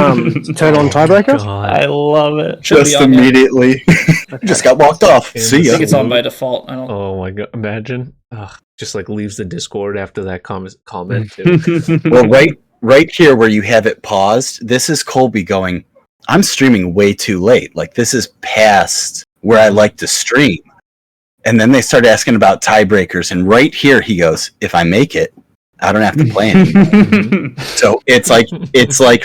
turn on tiebreaker? God. I love it. Should Just be on, yeah. immediately. Just got walked off. And See I ya. think it's on by default. I don't. Oh my god! Imagine, just like leaves the Discord after that comment too. Well, right here where you have it paused, this is Colby going, I'm streaming way too late. Like, this is past where I like to stream. And then they start asking about tiebreakers. And right here he goes, if I make it, I don't have to play anymore. So it's like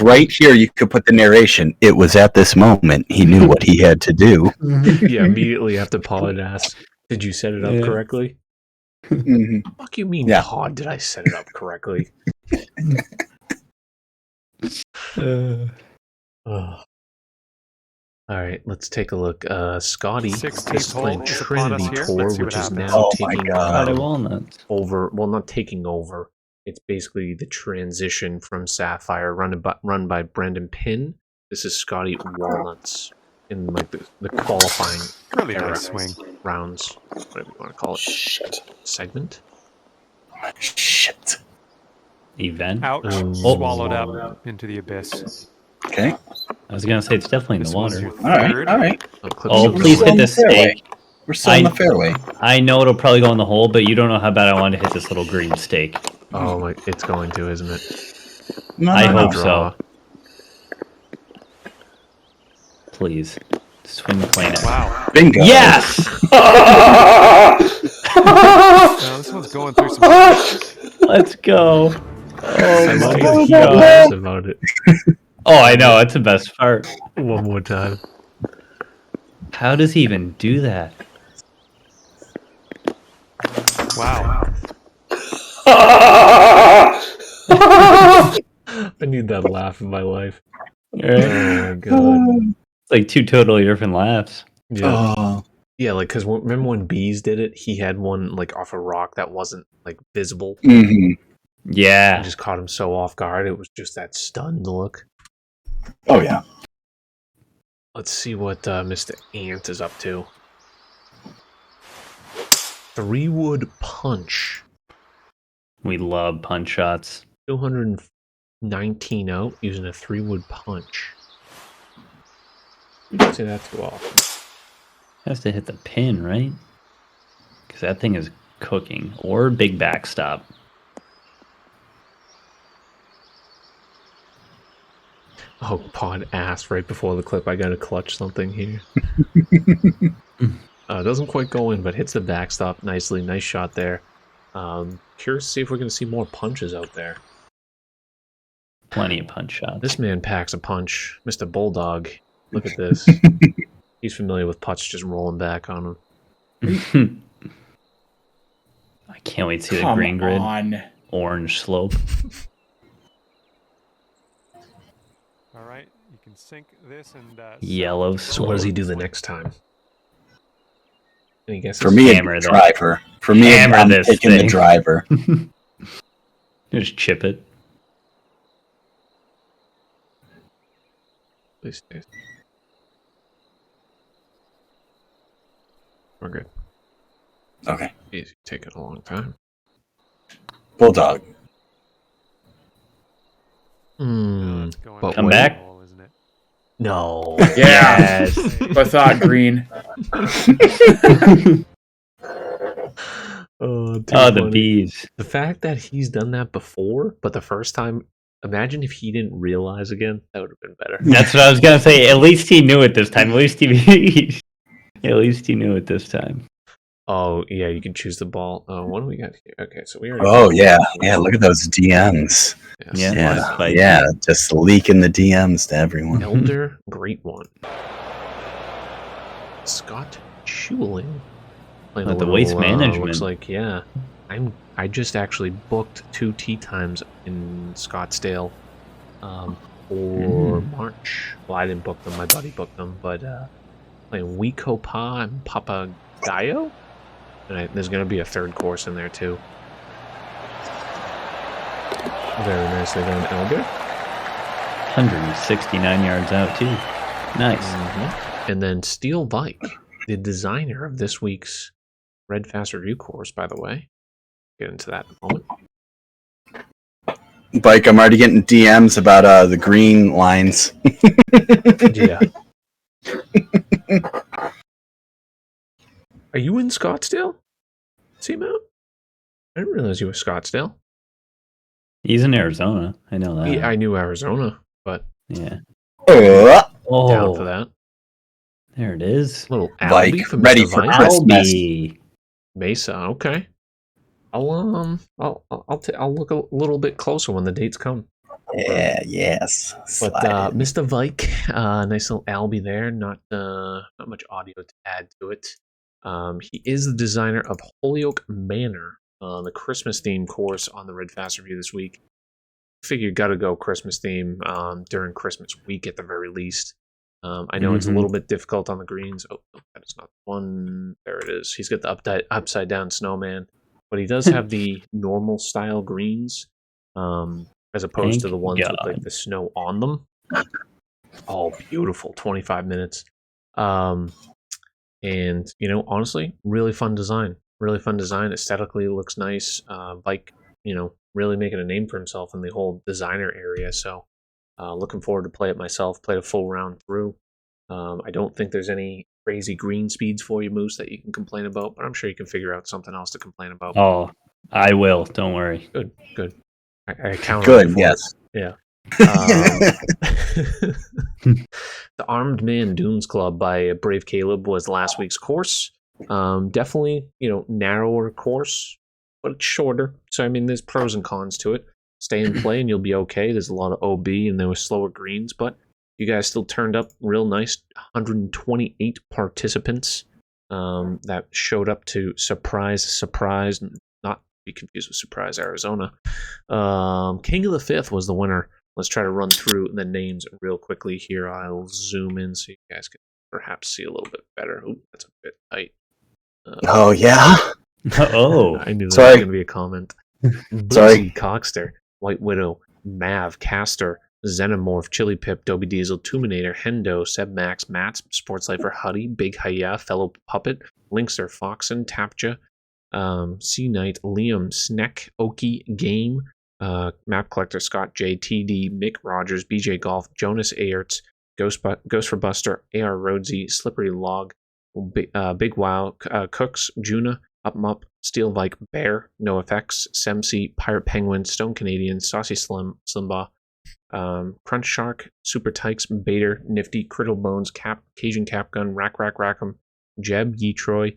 right here you could put the narration. It was at this moment he knew what he had to do. Yeah, immediately after Pod asks, "Did you set it up correctly?" Mhm. Fuck you mean, Yeah. Pod? Did I set it up correctly? Ugh. All right, let's take a look. Scotty is 16th playing hole is upon us Trinity here. Tour, Let's see which what is happens. now Oh my taking God. Friday Walnuts. over. Well, not taking over. It's basically the transition from Sapphire, run by Brendan Pinn. This is Scotty Walnuts in like the qualifying Really era nice swing. rounds, whatever you want to call it. Shit. Segment. Shit. Event. Ouch. Oh. Swallowed up into the abyss. Okay. I was gonna say it's definitely in This the was water. your All right. third. All right. Oh, Clips please We're hit still the in the fairway. stake. We're still in the fairway. I know it'll probably go in the hole, but you don't know how bad I want to hit this little green stake. Oh my! It's going to, isn't it? No, I no, no. hope so. Please. Swing clean it. Wow. Bingo. Yes! Now this one's going through some. Let's go. Oh I love my that he god. laughs about it. Oh, I know. That's the best part. One more time. How does he even do that? Wow. I need that laugh in my life. Right? Oh my god. It's like two totally different laughs. Yeah. Oh. Yeah, like, because remember when Bees did it? He had one, like, off a rock that wasn't, like, visible. Mm-hmm. Yeah. It just caught him so off guard. It was just that stunned look. Oh yeah. Let's see what Mr. Ant is up to. 3-wood punch. We love punch shots. 219 out using a 3-wood punch. You don't say that too often. Has to hit the pin, right? Because that thing is cooking. Or big backstop. Oh, Pod asked right before the clip, I gotta clutch something here. Doesn't quite go in, but hits the backstop nicely. Nice shot there. Curious to see if we're gonna see more punches out there. Plenty of punch shots. This man packs a punch. Mr. Bulldog. Look at this. He's familiar with putts just rolling back on him. I can't wait to see the green grid. Orange slope. All right. You can sink this and. Yellow slope. So what does he do the next time? Any guesses? For me, it's Hammer the that. driver. For me, Hammer I'm this taking the thing. driver. Just chip it. Please stay. We're good. Okay. Jeez, taking a long time. Bulldog. Hmm. But Come wait. back. Isn't it? No. Yeah. I thought green. Oh, too Oh, the funny. bees. The fact that he's done that before, but the first time, imagine if he didn't realize again. That would have been better. That's what I was gonna say. At least he knew it this time. At least he knew it this time. Oh, yeah, you can choose the ball. What do we got here? Okay, so we already. Oh yeah, yeah. Look at those DMs. Yes. Yeah. Yeah, Spike. yeah. Just leaking the DMs to everyone. Elder, great one. Scott Schuling. Playing At the Waste Management. Looks like, yeah. I just actually booked 2 tee times in Scottsdale for March. Well, I didn't book them. My buddy booked them, but playing Wiko Pa and Papagayo. And there's going to be a third course in there too. Very nicely done, Elder. 169 yards out too. Nice. And then Steel Bike, the designer of this week's Red Fast Review course, by the way. Get into that in a moment. Bike, I'm already getting DMs about the green lines. Yeah. Are you in Scottsdale? Seamount? I didn't realize you were Scottsdale. He's in Arizona. I know that. Yeah, I knew Arizona, but Yeah. down Oh, for that. there it is. Little Bike, Albie from ready Mr. for Vine. Christmas. Albie. Mesa. Okay. I'll look a little bit closer when the dates come. Yeah, yes. But Slide it. Mr. Vike, nice little Albie there. Not much audio to add to it. He is the designer of Holyoke Manor, the Christmas theme course on the Red Fast Review this week. Figure got to go Christmas theme during Christmas week at the very least. I know it's a little bit difficult on the greens. Oh, that is not one. There it is. He's got the upside down snowman, but he does have the normal style greens, as opposed to the ones with like the snow on them. Oh, beautiful! 25 minutes, and honestly, really fun design. Really fun design. Aesthetically, it looks nice. Bike, really making a name for himself in the whole designer area. So, looking forward to play it myself. Played a full round through. I don't think there's any crazy green speeds for you, Moose, that you can complain about, but I'm sure you can figure out something else to complain about. Oh, I will. Don't worry. Good. I count Good, on you for yes. it. Yeah. The Armed Man Dunes Club by Brave Caleb was last week's course. Definitely, narrower course, but it's shorter. So, there's pros and cons to it. Stay and play and you'll be okay. There's a lot of OB and there was slower greens, but you guys still turned up real nice. 128 participants that showed up to surprise, not be confused with Surprise, Arizona. King of the Fifth was the winner. Let's try to run through the names real quickly here. I'll zoom in so you guys can perhaps see a little bit better. Ooh, that's a bit tight. Oh, yeah? Oh. I knew that was going to be a comment. Sorry. Cockster, White Widow, Mav, Caster, Xenomorph, Chili Pip, Dobie Diesel, Tuminator, Hendo, Seb Max, Mats, Sports Lifer, Huddy, Big Hiya, Fellow Puppet, Linkster, Foxen, Tapja, Sea Knight, Liam, Sneck, Oki, Game, Map Collector, Scott J, TD, Mick Rogers, BJ Golf, Jonas Ayerts, Ghost for Buster, AR Rhodesy, Slippery Log, Big Wow, Cooks, Juna, Up, Steel Vike, Bear, No Effects, Semsi, Pirate Penguin, Stone Canadian, Saucy Slimba, Crunch Shark, Super Tykes, Bader, Nifty, Criddle Bones, Cajun Capgun, Rackham, Jeb, Yetroy,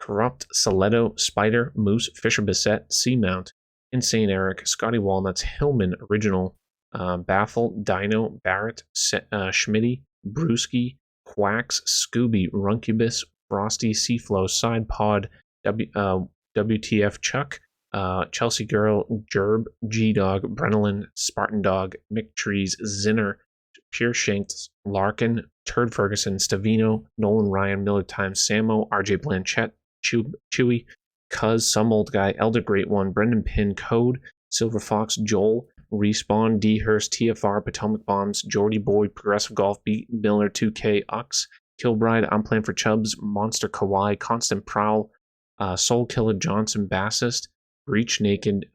Corrupt, Soletto, Spider, Moose, Fisher Bissett, Seamount, Insane Eric, Scotty Walnuts, Hillman Original, Baffle, Dino, Barrett, Schmitty, Brewski, Quacks, Scooby, Runcubus, Frosty, Seaflow, Side Pod, WTF Chuck, Chelsea Girl, Gerb, G-Dog, Brenelin, Spartan Dog, McTrees, Zinner, Pure Shanks, Larkin, Turd Ferguson, Stavino, Nolan Ryan, Miller Times, Samo, RJ Blanchett, Chewy, Cuz, Some Old Guy, Elder Great One, Brendan Pin, Code, Silver Fox, Joel, Respawn, D Hurst, TFR, Potomac Bombs, Jordy Boy, Progressive Golf, Beat Miller, 2K, Ux, Killbride, I'm Playing for Chubbs, Monster Kawaii, Constant Prowl, Soul Killer Johnson, Bassist, Breach Naked,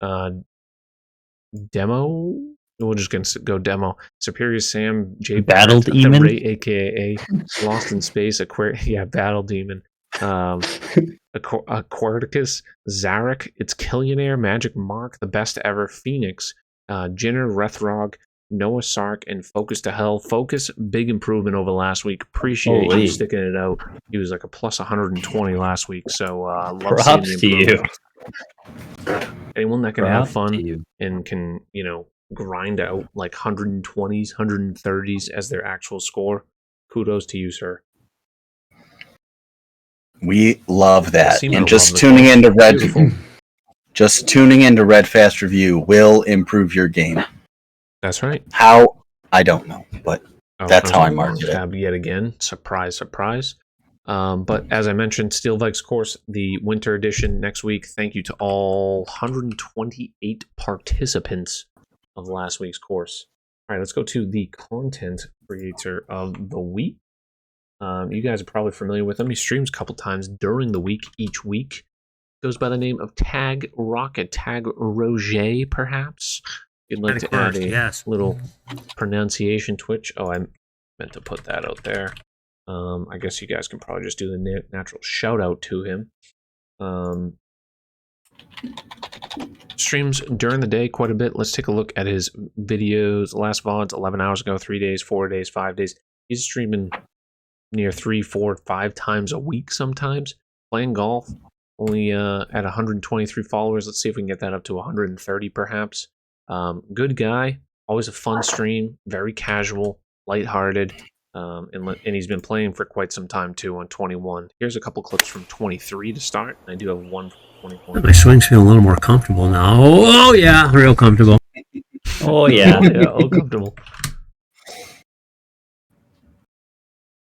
Demo. We're just gonna go Demo. Superior Sam, J Battle Demon, Ray, aka Lost in Space, Battle Demon. Aquaticus, Zarek, It's Killionaire, Magic Mark, The Best Ever, Phoenix, Jinner, Rethrog, Noah Sark, and Focus to Hell. Focus, big improvement over last week. Appreciate you sticking it out. He was like a plus 120 last week, so love props seeing the to you. Anyone that can have fun and can, grind out like 120s, 130s as their actual score, kudos to you, sir. We love that. And just tuning into Red Fast Review will improve your game. That's right. How? I don't know, but that's how I marked it. Yet again, surprise. But as I mentioned, Steel Vikes course, the winter edition next week. Thank you to all 128 participants of last week's course. All right, let's go to the content creator of the week. You guys are probably familiar with him. He streams a couple times during the week, each week. Goes by the name of Tag Rocket, Tag Roger, perhaps. If you'd like to add a little pronunciation twitch. Oh, I meant to put that out there. I guess you guys can probably just do the natural shout out to him. Streams during the day quite a bit. Let's take a look at his videos. Last VODs 11 hours ago, 3 days, 4 days, 5 days. He's streaming near 3, 4, 5 times a week sometimes. Playing golf, only at 123 followers. Let's see if we can get that up to 130 perhaps. Good guy, always a fun stream, very casual, lighthearted, and he's been playing for quite some time too on 21. Here's a couple clips from 23 to start. I do have one from 24. My swings feel a little more comfortable now. Oh yeah, real comfortable. Oh yeah, comfortable.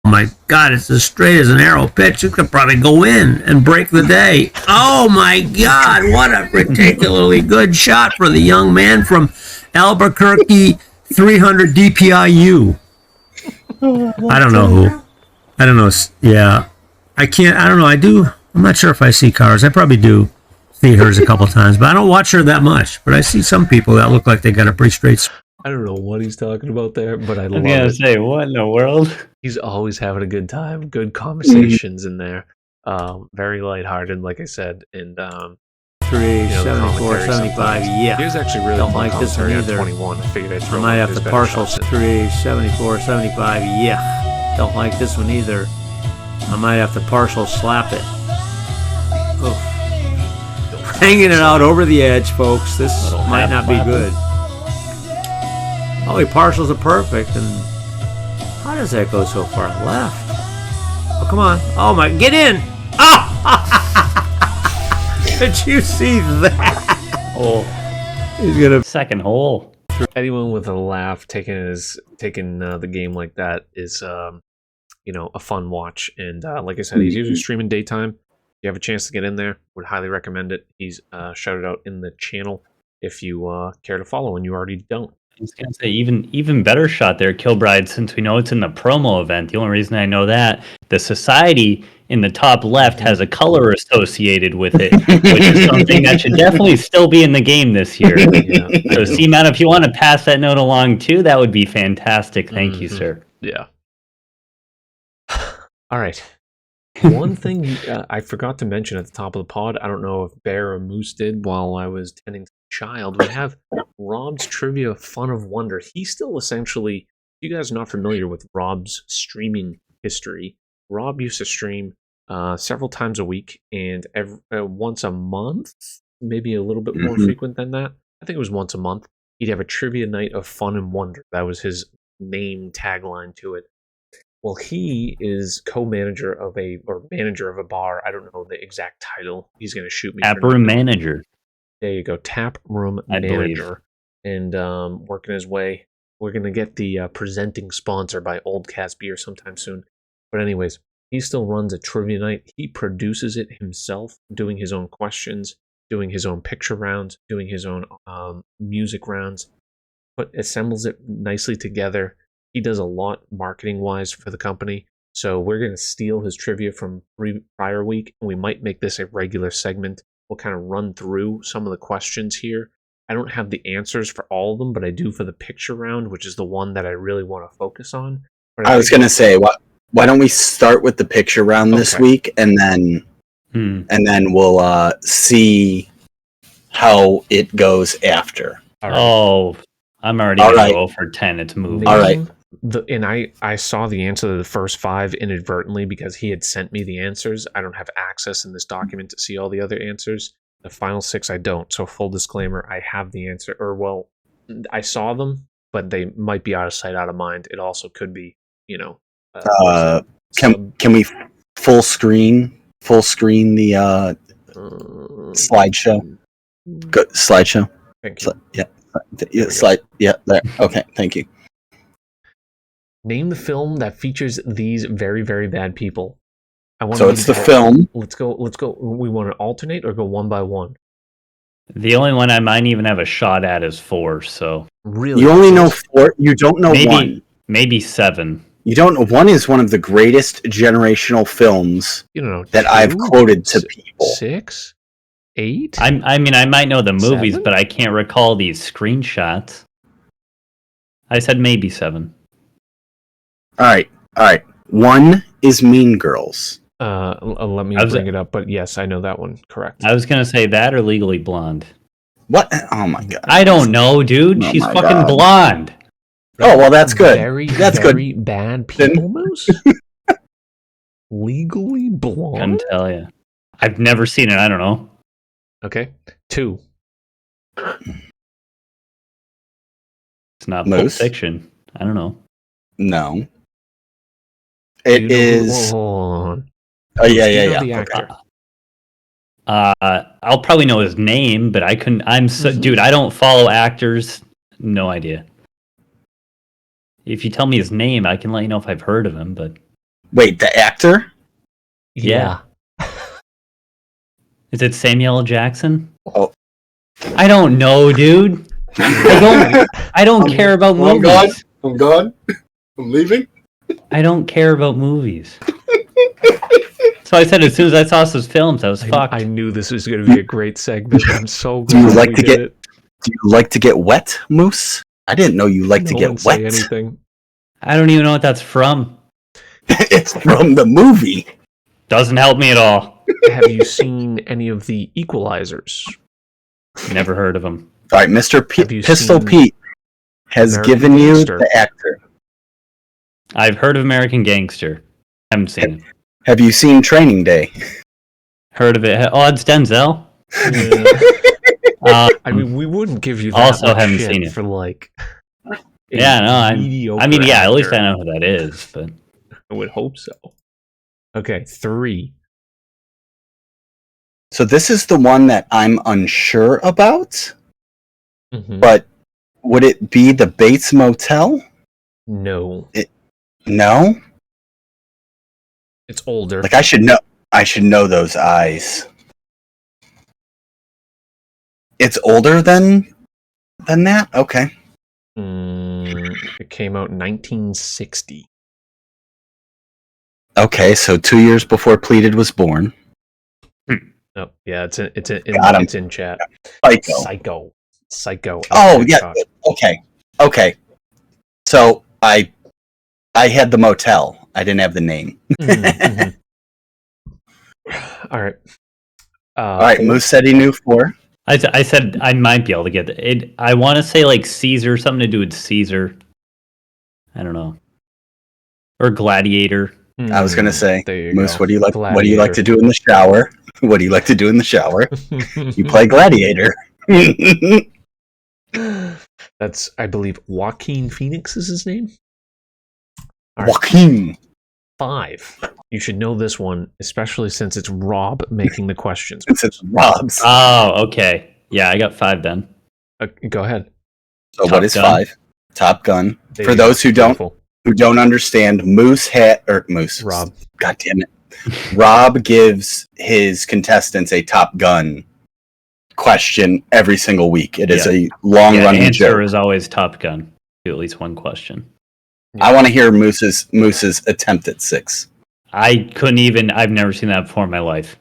my God, it's as straight as an arrow pitch. It could probably go in and break the day. Oh my God, what a particularly good shot for the young man from Albuquerque 300 DPIU. I don't know who. I don't know. Yeah. I don't know. I'm not sure if I see cars. I probably do see hers a couple times, but I don't watch her that much. But I see some people that look like they got a pretty straight. I don't know what he's talking about there, but I I love was gonna it. say, what in the world? He's always having a good time, good conversations in there. Very lighthearted, like I said, and 374, 75, yeah. He was actually really Don't fun like this one commentary on either. 21. I figured I'd I throw might one have of to his partial better shots. 374, 75, yeah. Don't like this one either. I might have to partial slap it. Oof. Hanging it out over the edge, folks. This might not be good. Oh, he partials are perfect, and how does that go so far left? Oh, come on. Oh, my, get in! Oh! Did you see that? Oh, He's gonna second hole. Anyone with a laugh taking the game like that is a fun watch. And like I said, he's usually streaming daytime. If you have a chance to get in there, would highly recommend it. He's shouted out in the channel if you care to follow, and you already don't. I was gonna say even better shot there, Kilbride, since we know it's in the promo event. The only reason I know that, the society in the top left has a color associated with it, which is something that should definitely still be in the game this year. Yeah. So C-Man, if you want to pass that note along too, that would be fantastic. Thank you, sir. Yeah. All right. One thing I forgot to mention at the top of the pod, I don't know if Bear or Moose did while I was tending to the child, we have Rob's Trivia Fun of Wonder. He's still essentially, if you guys are not familiar with Rob's streaming history, Rob used to stream several times a week and once a month, maybe a little bit more frequent than that. I think it was once a month. He'd have a trivia night of fun and wonder. That was his name tagline to it. Well, he is co-manager manager of a bar. I don't know the exact title. He's going to shoot me. Tap room manager. There you go, tap room manager, and working his way. We're going to get the presenting sponsor by Old Cast Beer sometime soon. But anyways, he still runs a trivia night. He produces it himself, doing his own questions, doing his own picture rounds, doing his own music rounds, but assembles it nicely together. He does a lot marketing-wise for the company, so we're going to steal his trivia from prior week, and we might make this a regular segment. We'll kind of run through some of the questions here. I don't have the answers for all of them, but I do for the picture round, which is the one that I really want to focus on. I was going to say, why don't we start with the picture round this week, and then we'll see how it goes after. All right. Oh, I'm already going to go for 10. It's moving. All right. And I saw the answer to the first 5 inadvertently because he had sent me the answers. I don't have access in this document to see all the other answers. The final 6 I don't. So full disclaimer, I have the answer. I saw them, but they might be out of sight, out of mind. It also could be, can we full screen the slideshow? Good slideshow. Thank you. There. Okay, thank you. Name the film that features these very, very bad people. So it's the film. Let's go. We want to alternate or go one by one? The only one I might even have a shot at is 4, so... Really? You only know 4? You don't know 1? Maybe 7. You don't know 1 is one of the greatest generational films that I've quoted to people. 6? 8? I mean, I might know the movies, 7? but I can't recall these screenshots. I said maybe 7. All right. 1 is Mean Girls. Let me bring it up, but yes, I know that one. Correct. I was gonna say that or Legally Blonde. What? Oh my god! I don't know, dude. She's fucking blonde. Oh well, that's good. That's very bad people, Moose. Legally Blonde. Couldn't tell you. I've never seen it. I don't know. Okay, 2. It's not Pulp Fiction. I don't know. No. It is. Hold on. Oh yeah. The actor. I'll probably know his name, but I couldn't. Dude, I don't follow actors. No idea. If you tell me his name, I can let you know if I've heard of him. But Wait, the actor? Yeah. Is it Samuel L. Jackson? Oh. I don't know, dude. I don't care about movies. I'm gone. I'm leaving. I don't care about movies. So I said as soon as I saw those films, I was fucked. I knew this was going to be a great segment. I'm so glad Do you like we to did get? it. Do you like to get wet, Moose? I didn't know you like to No get one say wet. anything. I don't even know what that's from. It's from the movie. Doesn't help me at all. Have you seen any of the Equalizers? Never heard of him. All right, Mr. Have you Pistol seen Pete has American given you Gangster? the actor. I've heard of American Gangster. Haven't seen it. Have you seen Training Day? Heard of it. Oh, it's Denzel. I mean, we wouldn't give you that Also much haven't shit seen it. for like. Yeah, no, I mean, yeah, at least I actor. know who that is, but I would hope so. Okay, 3. So this is the one that I'm unsure about, Mhm. but would it be the Bates Motel? No, No? it's older. Like I should know those eyes. It's older than that? Okay. It came out in 1960. Okay, so 2 years before Pleated was born. Oh, yeah, it's Got him. it's in chat. Psycho. Oh, Good yeah. shot. Okay. So I had the motel. I didn't have the name. Mhm. All right. All right, Moose said he knew 4. I said I might be able to get it. I want to say like Caesar, something to do with Caesar. I don't know. Or Gladiator. I was gonna say, There you Moose, go. what do you like? What do you like to Gladiator. do in the shower? What do you like to do in the shower? You play Gladiator. That's, I believe, Joaquin Phoenix is his name. All right. Joaquin. 5. You should know this one, especially since it's Rob making the questions. Since it's Rob's. Oh, okay. Yeah, I got 5 then. Go ahead. So Top what is Gun. 5? Top Gun. There For you those go. who don't Beautiful. understand, Moose. Rob. God damn it. Rob gives his contestants a Top Gun question every single week. It is a long running answer joke. is always Top Gun. Do at least one question. I want to hear Moose's attempt at 6. I couldn't even. I've never seen that before in my life.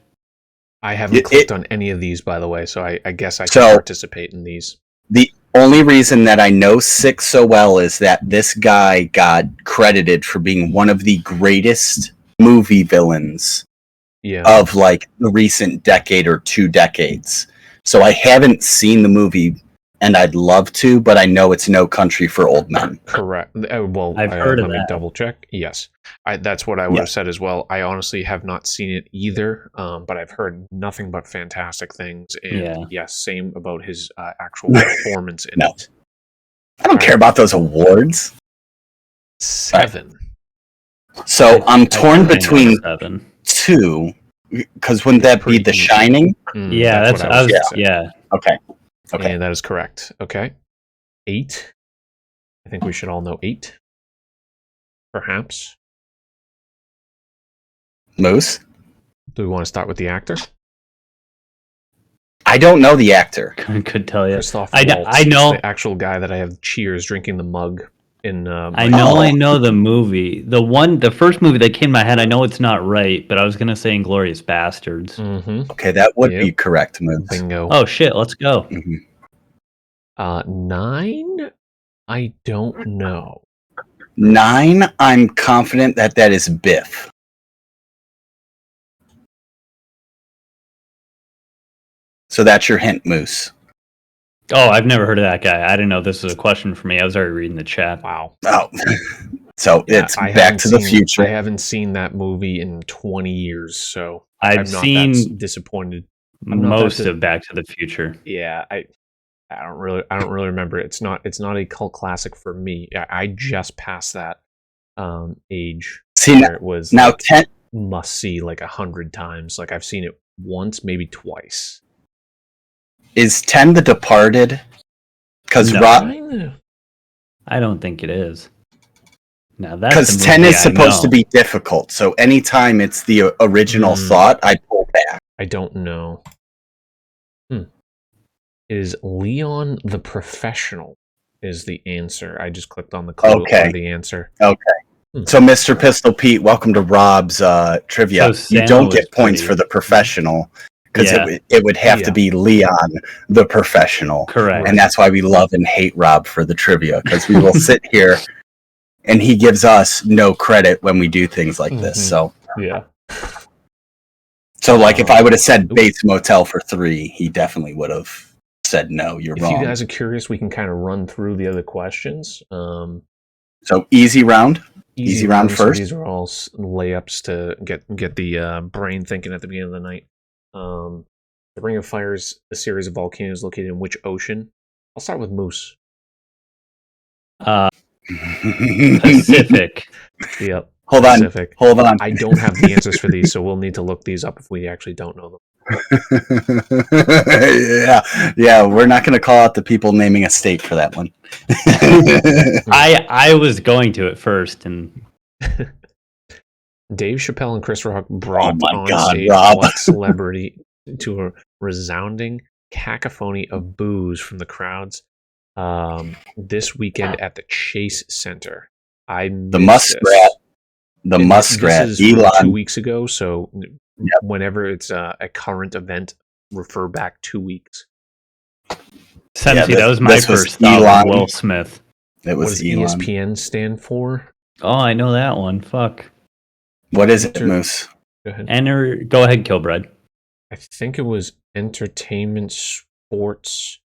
I haven't clicked on any of these, by the way, so I guess I can participate in these. The only reason that I know 6 so well is that this guy got credited for being one of the greatest movie villains of like the recent decade or 2 decades. So I haven't seen the movie, and I'd love to, but I know it's No Country for Old Men. Correct. Well, I've heard of let me that. double check. Yes, that's what I would have said as well. I honestly have not seen it either, but I've heard nothing but fantastic things. And yes, same about his actual performance in it. I don't care about those awards. 7. So I'm torn I know between 7. 2, because wouldn't that be The Shining? Yeah, that's what I was gonna say. yeah. Okay. And that is correct. Okay. 8. I think we should all know 8. Perhaps. Moose? Do we want to start with the actor? I don't know the actor. Could tell you. Christoph I Waltz know. is the actual guy that I have Cheers drinking the mug in. I know the movie. The first movie that came in my head. I know it's not right, but I was gonna say Inglourious Bastards. Mm-hmm. Okay, that would be correct, Moose. Bingo. Oh shit, let's go. 9. I don't know. 9, I'm confident that is Biff. So that's your hint, Moose. Oh, I've never heard of that guy. I didn't know this was a question for me. I was already reading the chat. Wow. Oh. So it's I Back to the haven't Future. I haven't seen that movie in 20 years, so I've I'm not seen that disappointed. most of Back to the Future. Yeah, I don't really remember. It's not a cult classic for me. I just passed that age. See, where it was now like, 10 must see like 100 times. Like I've seen it once, maybe twice. is 10 The Departed? Because No. Rob, I don't think it is. Now that's Because a 10 movie is I supposed to know. be difficult. So anytime it's the original thought, I pull back. I don't know. Is Leon the Professional is the answer. I just clicked on the clue Okay. for the answer. Okay. So, Mr. Pistol Pete, welcome to Rob's trivia. So You Sam don't was get points pretty- for the professional because Yeah. it would have to be Leon the Professional. Correct. And that's why we love and hate Rob for the trivia, because we will sit here and he gives us no credit when we do things like this. So, Yeah. so like if I would have said Bates Motel for 3, he definitely would have said no. You're If wrong. you guys are curious, we can kind of run through the other questions. So easy round. Easy round so first. These are all layups to get the brain thinking at the beginning of the night. The Ring of Fire is a series of volcanoes located in which ocean? I'll start with Moose. Pacific. Yep. Hold on. Pacific. Hold on. I don't have the answers for these, so we'll need to look these up if we actually don't know them. yeah, we're not going to call out the people naming a state for that one. I was going to at first, and Dave Chappelle and Chris Rock brought on God, stage Rob. what celebrity to a resounding cacophony of boos from the crowds this weekend at the Chase Center. The muskrat. The muskrat. This is from Elon. 2 weeks ago, so whenever it's a current event, refer back 2 weeks. Sensi, that was my this was first thought Elon. with Will Smith. It What was does Elon. ESPN stand for? Oh, I know that one. Fuck. What is it, Moose? Go ahead. Go ahead, Kilbread. I think it was Entertainment Sports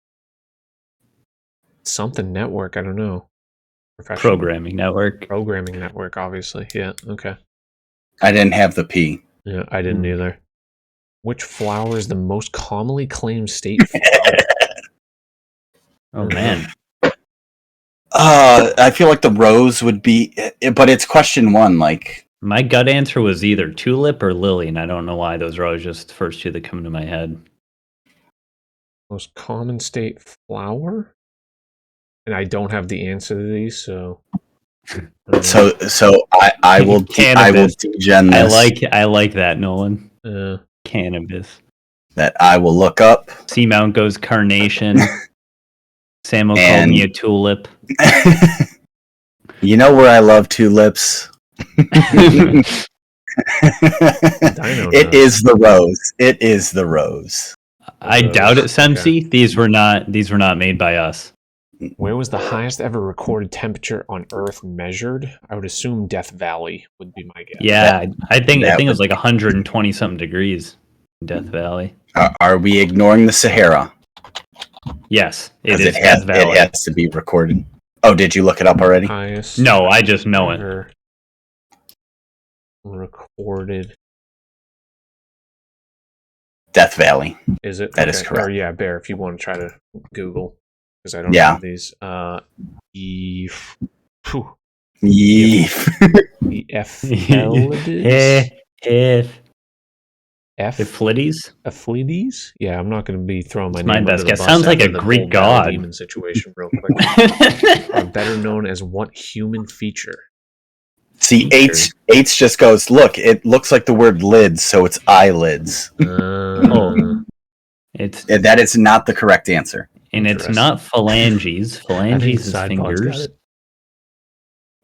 something network. I don't know. Programming Network. Programming Network, obviously. Yeah. Okay. I didn't have the P. Yeah, I didn't either. Which flower is the most commonly claimed state flower? Oh man. I feel like the rose would be, but it's question 1. Like My gut answer was either tulip or lily, and I don't know why. Those are always just the first two that come to my head. Most common state flower? And I don't have the answer to these, so. So I will degen this. I like that, Nolan. Cannabis. That I will look up. Seamount goes carnation. Samo called me a tulip. You know where I love tulips? It is the rose. It is the rose. I doubt it, Sensi. Okay. These were not made by us. Where was the highest ever recorded temperature on Earth measured? I would assume Death Valley would be my guess. Yeah, I think it was like 120 something degrees in Death Valley. Are we ignoring the Sahara? Yes, it is It Death Valley. has to be recorded. Oh, did you look it up already? No, I just know it. Recorded. Death Valley. Is it? That is correct. Or yeah, Bear, if you want to try to Google, because I don't have these. Ephialides? Yeah, I'm not going to be throwing my name best under guess. the bus. Sounds like a the Greek whole god. Demon situation, real quick. Better known as what human feature? See, H just goes, look, it looks like the word lids, so it's eyelids. That is not the correct answer. And it's not phalanges. Phalanges is fingers.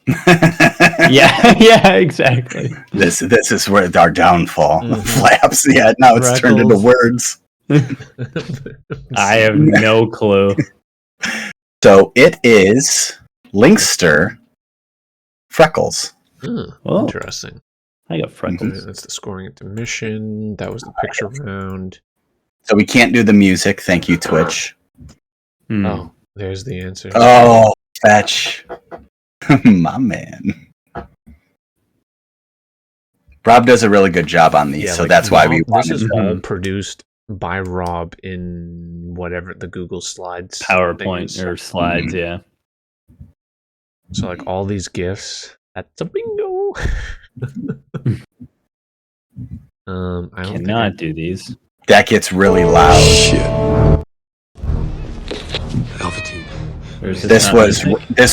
yeah, exactly. This is where our downfall. Flaps. Yeah, now it's turned into words. I have no clue. So it is Linkster Freckles. Oh, interesting. I got freckles. That's the scoring intermission. That was the picture round. So we can't do the music. Thank you, Twitch. Oh, there's the answer. Oh, fetch. My man. Rob does a really good job on these, so that's why we wanted this is all produced by Rob in whatever the Google Slides PowerPoint or slides, yeah. So like all these GIFs, that's a bingo. I cannot do these. That gets really loud. Shit. This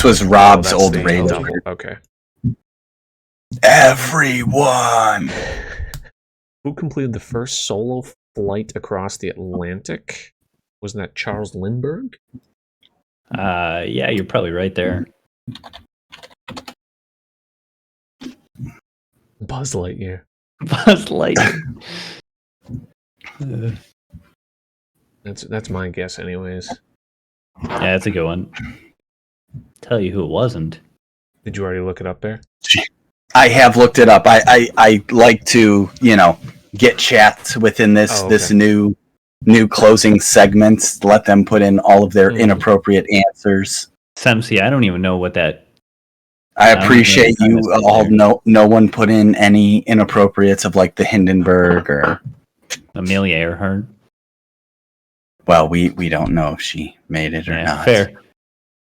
was Rob's old radio. Okay. Everyone. Who completed the first solo flight across the Atlantic? Wasn't that Charles Lindbergh? Yeah, you're probably right there. Buzz Lightyear. Buzz Lightyear. That's my guess, anyways. Yeah, that's a good one. Tell you who it wasn't. Did you already look it up there? I have looked it up. I like to, get chats within this new closing segments. Let them put in all of their inappropriate answers. Semsy, I don't even know what that. I appreciate you all. No one put in any inappropriates of like the Hindenburg or Amelia Earhart. Well, we don't know if she made it or not. Fair.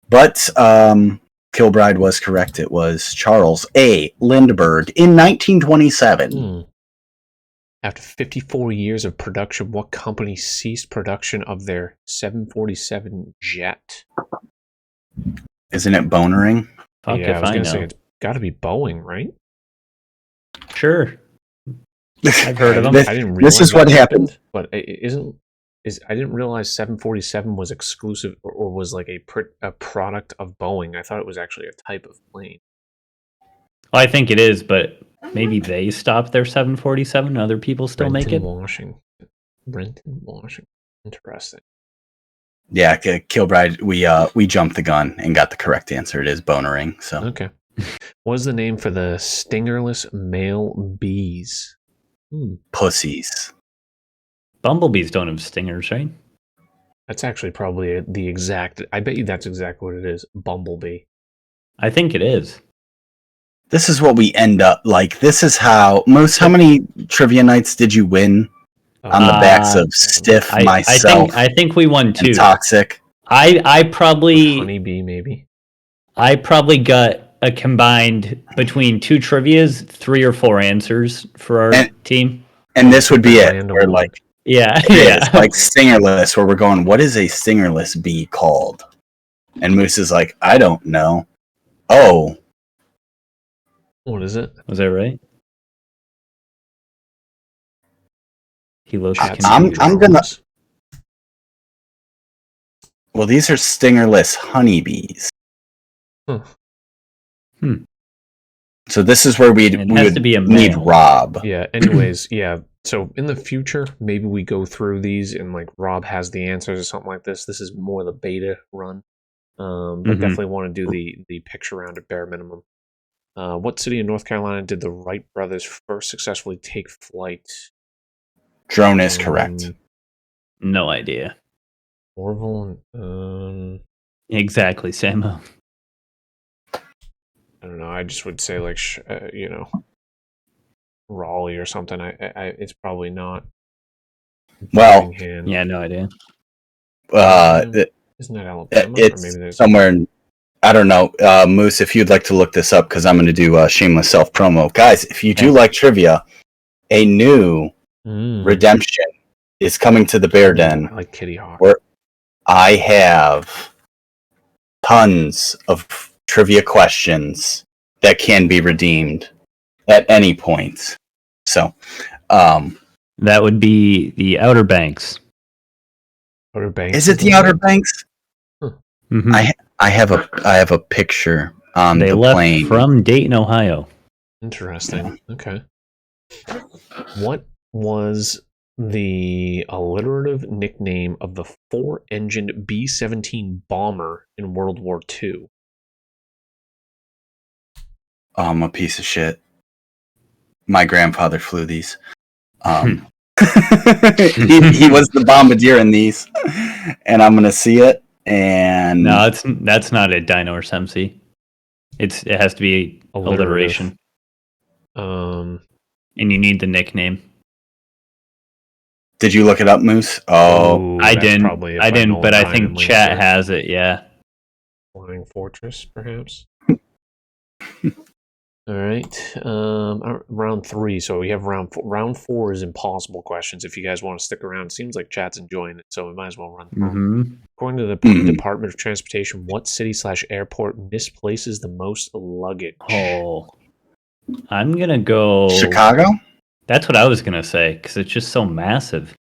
But Kilbride was correct. It was Charles A. Lindbergh in 1927. After 54 years of production, what company ceased production of their 747 jet? Isn't it Bonering? Fuck yeah, if I was I gonna know. say it's got to be Boeing, right? Sure. I've heard of them. I didn't realize This is what happened. But I didn't realize 747 was exclusive or was like a product of Boeing. I thought it was actually a type of plane. Well, I think it is, but maybe they stopped their 747 and other people still make it. Brenton, Washington. Interesting. Yeah, Kilbride, we jumped the gun and got the correct answer. It is Bonering. So Okay. What is the name for the stingerless male bees? Pussies. Bumblebees don't have stingers, right? That's actually probably the exact. I bet you that's exactly what it is. Bumblebee. I think it is. This is what we end up like. This is how how many trivia nights did you win on the backs of Stiff, myself? I think we won 2. Toxic. I probably Honeybee maybe. I probably got a combined between 2 trivias, 3 or 4 answers for our team. And this would be it. We're like, yeah. It's like stingerless, where we're going, what is a stingerless bee called? And Moose is like, I don't know. Oh. What is it? Was that right? He looks I'm gonna. Well, these are stingerless honeybees. So this is where we would need Rob. Yeah. Anyways, yeah. So in the future, maybe we go through these and like Rob has the answers or something like this. This is more the beta run, but definitely want to do the picture round at bare minimum. What city in North Carolina did the Wright brothers first successfully take flight? Drone is correct. No idea. Orville. Exactly, Samo. I don't know. I just would say like Raleigh or something. It's probably not. Well, Birmingham. Yeah, no idea. Isn't that Alabama? It's or maybe there's somewhere. I don't know, Moose. If you'd like to look this up, because I'm going to do shameless self promo, guys. If you do like trivia, a new redemption is coming to the Bear Den. I like Kitty Hawk. Where I have tons of trivia questions that can be redeemed at any point. So, that would be the Outer Banks. Outer Banks. Is it the Outer Banks? Mm-hmm. I have a picture on they the left plane from Dayton, Ohio. Interesting. Okay. What was the alliterative nickname of the 4-engined B-17 bomber in World War II? I'm a piece of shit. My grandfather flew these. He was the bombardier in these, and I'm gonna see it. And no, that's not a Dino or Semsy. It has to be alliteration. And you need the nickname. Did you look it up, Moose? Oh, I didn't, but I think chat has it. Yeah. Flying Fortress, perhaps. All right, round 3. So we have round 4. Round 4 is impossible questions. If you guys want to stick around, seems like chat's enjoying it, so we might as well run through. According to the Department of Transportation, what city/airport misplaces the most luggage? Oh, I'm gonna go Chicago? That's what I was gonna say because it's just so massive.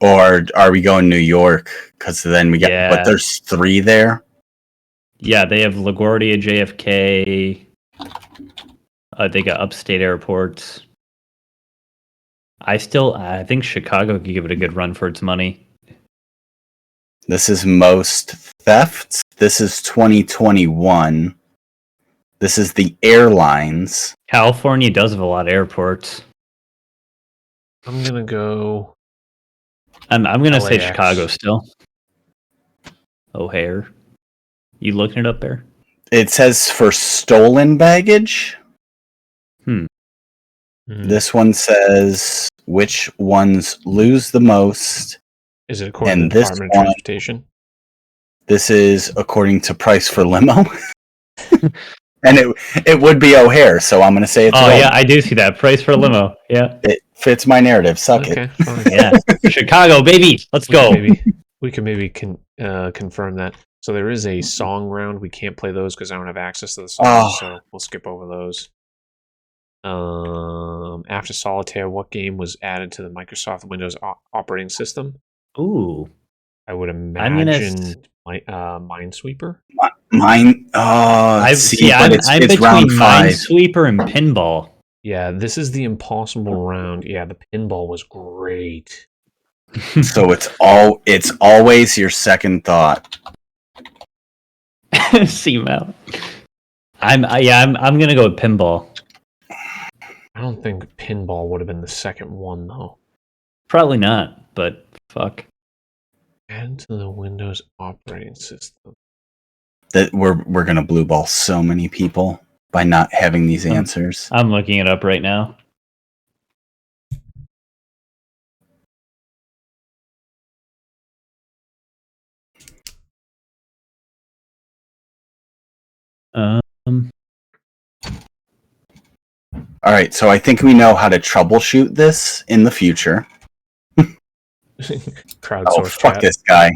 Or are we going New York? Because then we get, but there's 3 there. Yeah, they have LaGuardia, JFK. They got upstate airports. I think Chicago could give it a good run for its money. This is most thefts. This is 2021. This is the airlines. California does have a lot of airports. I'm gonna go. I'm gonna say LAX. Chicago still. O'Hare. You looking it up there? It says for stolen baggage. This one says which ones lose the most. Is it according to the Department of Transportation? This is according to price for limo. And it would be O'Hare, so I'm going to say it's wrong. Yeah, I do see that. Price for limo. Yeah. It fits my narrative. Suck it. Fine. Yeah. Chicago, baby. Let's go. We can maybe confirm that. So there is a song round. We can't play those because I don't have access to the songs, so we'll skip over those. After Solitaire, what game was added to the Microsoft Windows operating system? Ooh. I would imagine Minesweeper. I'm between round 5. Minesweeper and Pinball. Yeah, this is the impossible round. Yeah, the Pinball was great. So it's always your second thought. Seamount. I'm gonna go with Pinball. I don't think Pinball would have been the second one though. Probably not, but fuck. Add to the Windows operating system. That we're gonna blue ball so many people by not having these answers. I'm looking it up right now. All right, so I think we know how to troubleshoot this in the future. Crowdsource fuck chat. this guy.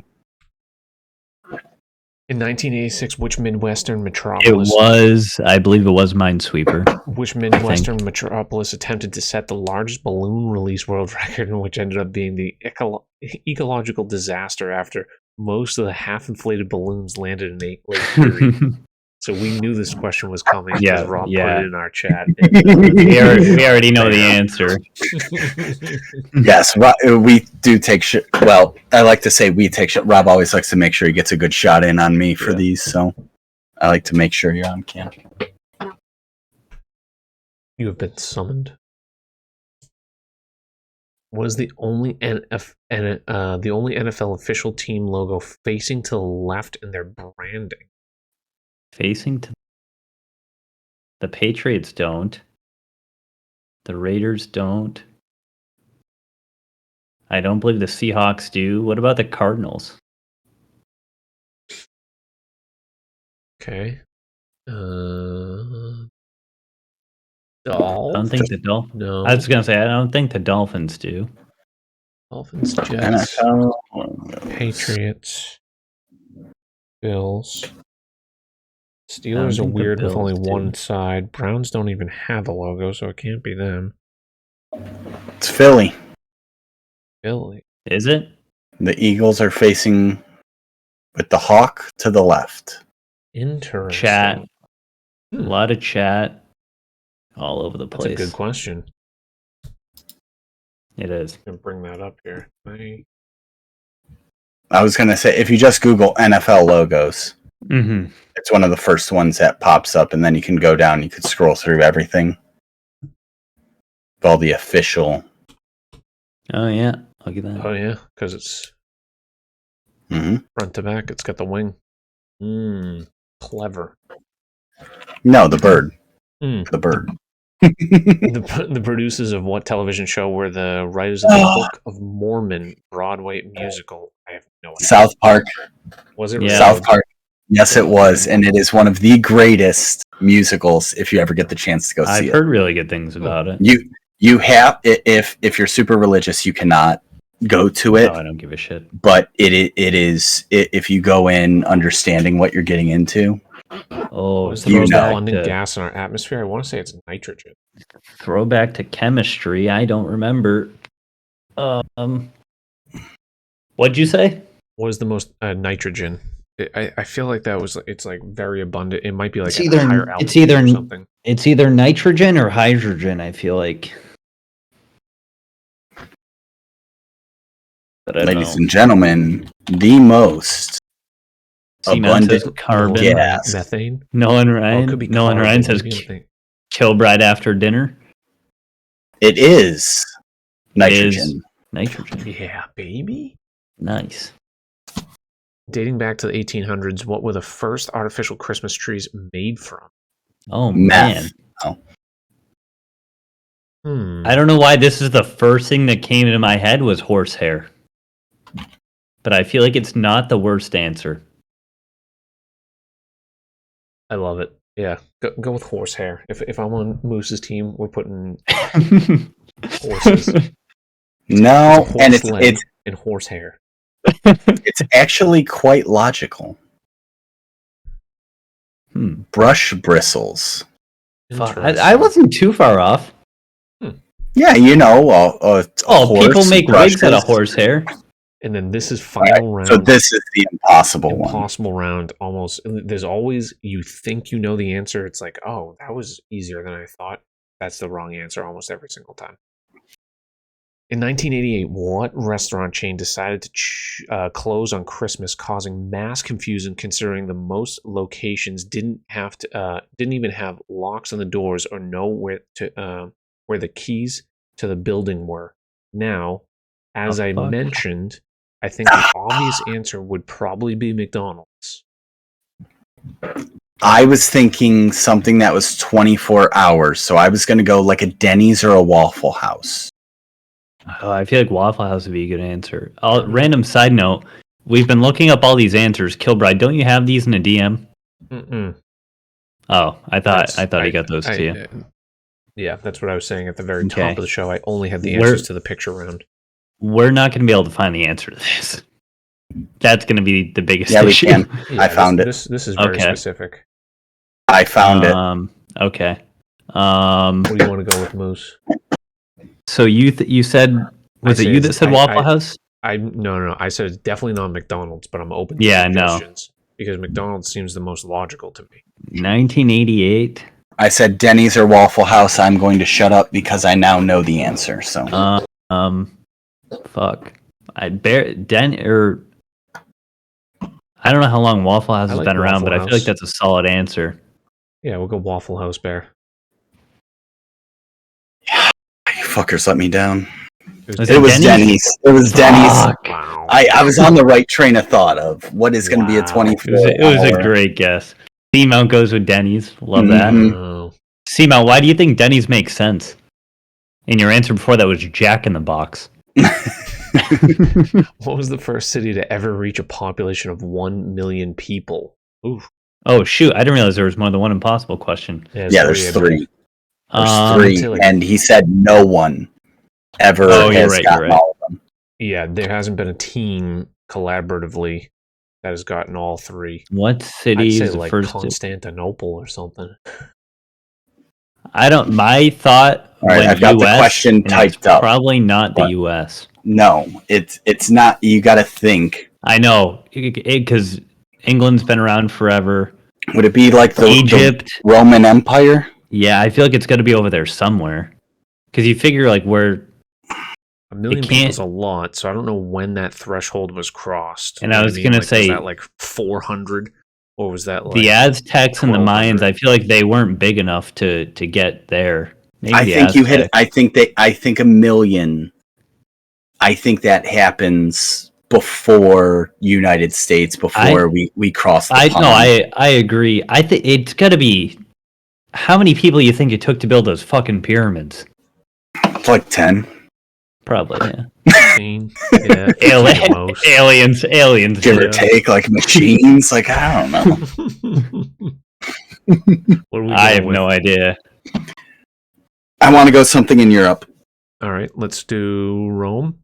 In 1986, which Midwestern metropolis? I believe it was Minesweeper. Which Midwestern metropolis attempted to set the largest balloon release world record, and which ended up being the ecological disaster after most of the half-inflated balloons landed in Lake Erie. So we knew this question was coming because Rob put it in our chat. we already know the answer. Yes, we do take shit. Well, I like to say we take shit. Rob always likes to make sure he gets a good shot in on me for these, so I like to make sure you're on cam. You have been summoned. What is the only NFL official team logo facing to the left in their branding? Facing to the Patriots don't. The Raiders don't. I don't believe the Seahawks do. What about the Cardinals? Okay. I don't think the Dolphins. No. I was gonna say I don't think the Dolphins do. Dolphins, Jets, Patriots, Bills. Steelers are weird with only one side. Browns don't even have a logo, so it can't be them. It's Philly. Philly. Is it? The Eagles are facing with the hawk to the left. Interesting. Chat. A lot of chat all over the place. That's a good question. It is. I'm going to bring that up here. I was going to say, if you just Google NFL logos, it's one of the first ones that pops up, and then you can go down, you could scroll through everything. All the official. Oh, yeah. Look at that. Oh, yeah, because it's front to back. It's got the wing. Clever. No, the bird. The bird. The producers of what television show were the writers of the Book of Mormon Broadway musical? I have no idea. South Park. Was it? Yeah. South Park. Yes, it was, and it is one of the greatest musicals. If you ever get the chance to go see it, I've heard really good things about it. You have, if you're super religious, you cannot go to it. No, I don't give a shit. But it is if you go in understanding what you're getting into, Oh, What's the most throwback abundant to, gas in our atmosphere? I want to say it's nitrogen. throwback to chemistry. I don't remember. What'd you say? What is the most nitrogen? I feel like it's like very abundant. It might be like It's at either higher it's altitude either or something. it's either nitrogen or hydrogen. I feel like. But I don't Ladies know. and gentlemen, the most C-Man says abundant carbon. gas. Methane. Nolan Oh, Ryan. it could be Nolan carbon, Ryan says maybe, I think. Kilbride after dinner. It is It is nitrogen. nitrogen. Yeah, baby. Nice. Dating back to the 1800s, what were the first artificial Christmas trees made from? Oh Meth. man. Hmm. I don't know why this is the first thing that came into my head was horsehair. But I feel like it's not the worst answer. I love it. Yeah, go with horsehair. If I'm on Moose's team, we're putting horses. No, It's a and horse leg and horsehair. it's actually quite logical. Brush bristles. I wasn't too far off. Yeah, you know, People make wigs out of horsehair. And then this is final round. So this is the impossible one. Impossible round. Almost. There's always, you think you know the answer. It's like, oh, that was easier than I thought. That's the wrong answer almost every single time. In 1988, what restaurant chain decided to close on Christmas, causing mass confusion considering the most locations didn't even have locks on the doors or know where the keys to the building were? Now, as I mentioned, I think the obvious answer would probably be McDonald's. I was thinking something that was 24 hours, so I was going to go like a Denny's or a Waffle House. Oh, I feel like Waffle House would be a good answer. Random side note: we've been looking up all these answers. Kilbride, don't you have these in a DM? Mm-mm. Oh, I thought he got those to you. Yeah, that's what I was saying at the very top of the show. I only had the answers to the picture round. We're not going to be able to find the answer to this. That's going to be the biggest Yeah, we issue. can. I found it. This is very specific. I found it. Okay. What do you want to go with, Moose? So you said, was it you that said Waffle House? No. I said it's definitely not McDonald's, but I'm open to suggestions because McDonald's seems the most logical to me. 1988. I said Denny's or Waffle House. I'm going to shut up because I now know the answer. So, fuck. I don't know how long Waffle House has been around, but I feel like that's a solid answer. Yeah, we'll go Waffle House, Bear. You fuckers let me down. It was Denny's. It was Denny's. Wow. I was on the right train of thought of what is going to be a 24 It was a great guess. Seamount goes with Denny's. Love that. Seamount, why do you think Denny's makes sense? And your answer before that was Jack in the Box. What was the first city to ever reach a population of 1 million people? Ooh. Oh, shoot. I didn't realize there was more than one impossible question. Yeah, there's three. There's three. like, and he said no one ever has gotten all of them. Yeah, there hasn't been a team collaboratively that has gotten all three. What city is the like first? Constantinople or something. My thought. All right, I've got the question typed up. Probably not the U.S. No, it's not. You got to think. I know, because England's been around forever. Would it be like Egypt, the Roman Empire? Yeah, I feel like it's got to be over there somewhere. Because you figure like where 1 million people is a lot, so I don't know when that threshold was crossed. And I was going to say, was that like 400, or was that like the Aztecs and the Mayans? I feel like they weren't big enough to get there. Maybe I think you hit. I think 1 million. I think that happens before United States, before we cross the pond. No, I agree. I think it's got to be. How many people you think it took to build those fucking pyramids? Like 10. Probably, yeah. 15. Yeah. Aliens. Give or take, like machines. Like, I don't know. I have no idea. I want to go something in Europe. All right, let's do Rome.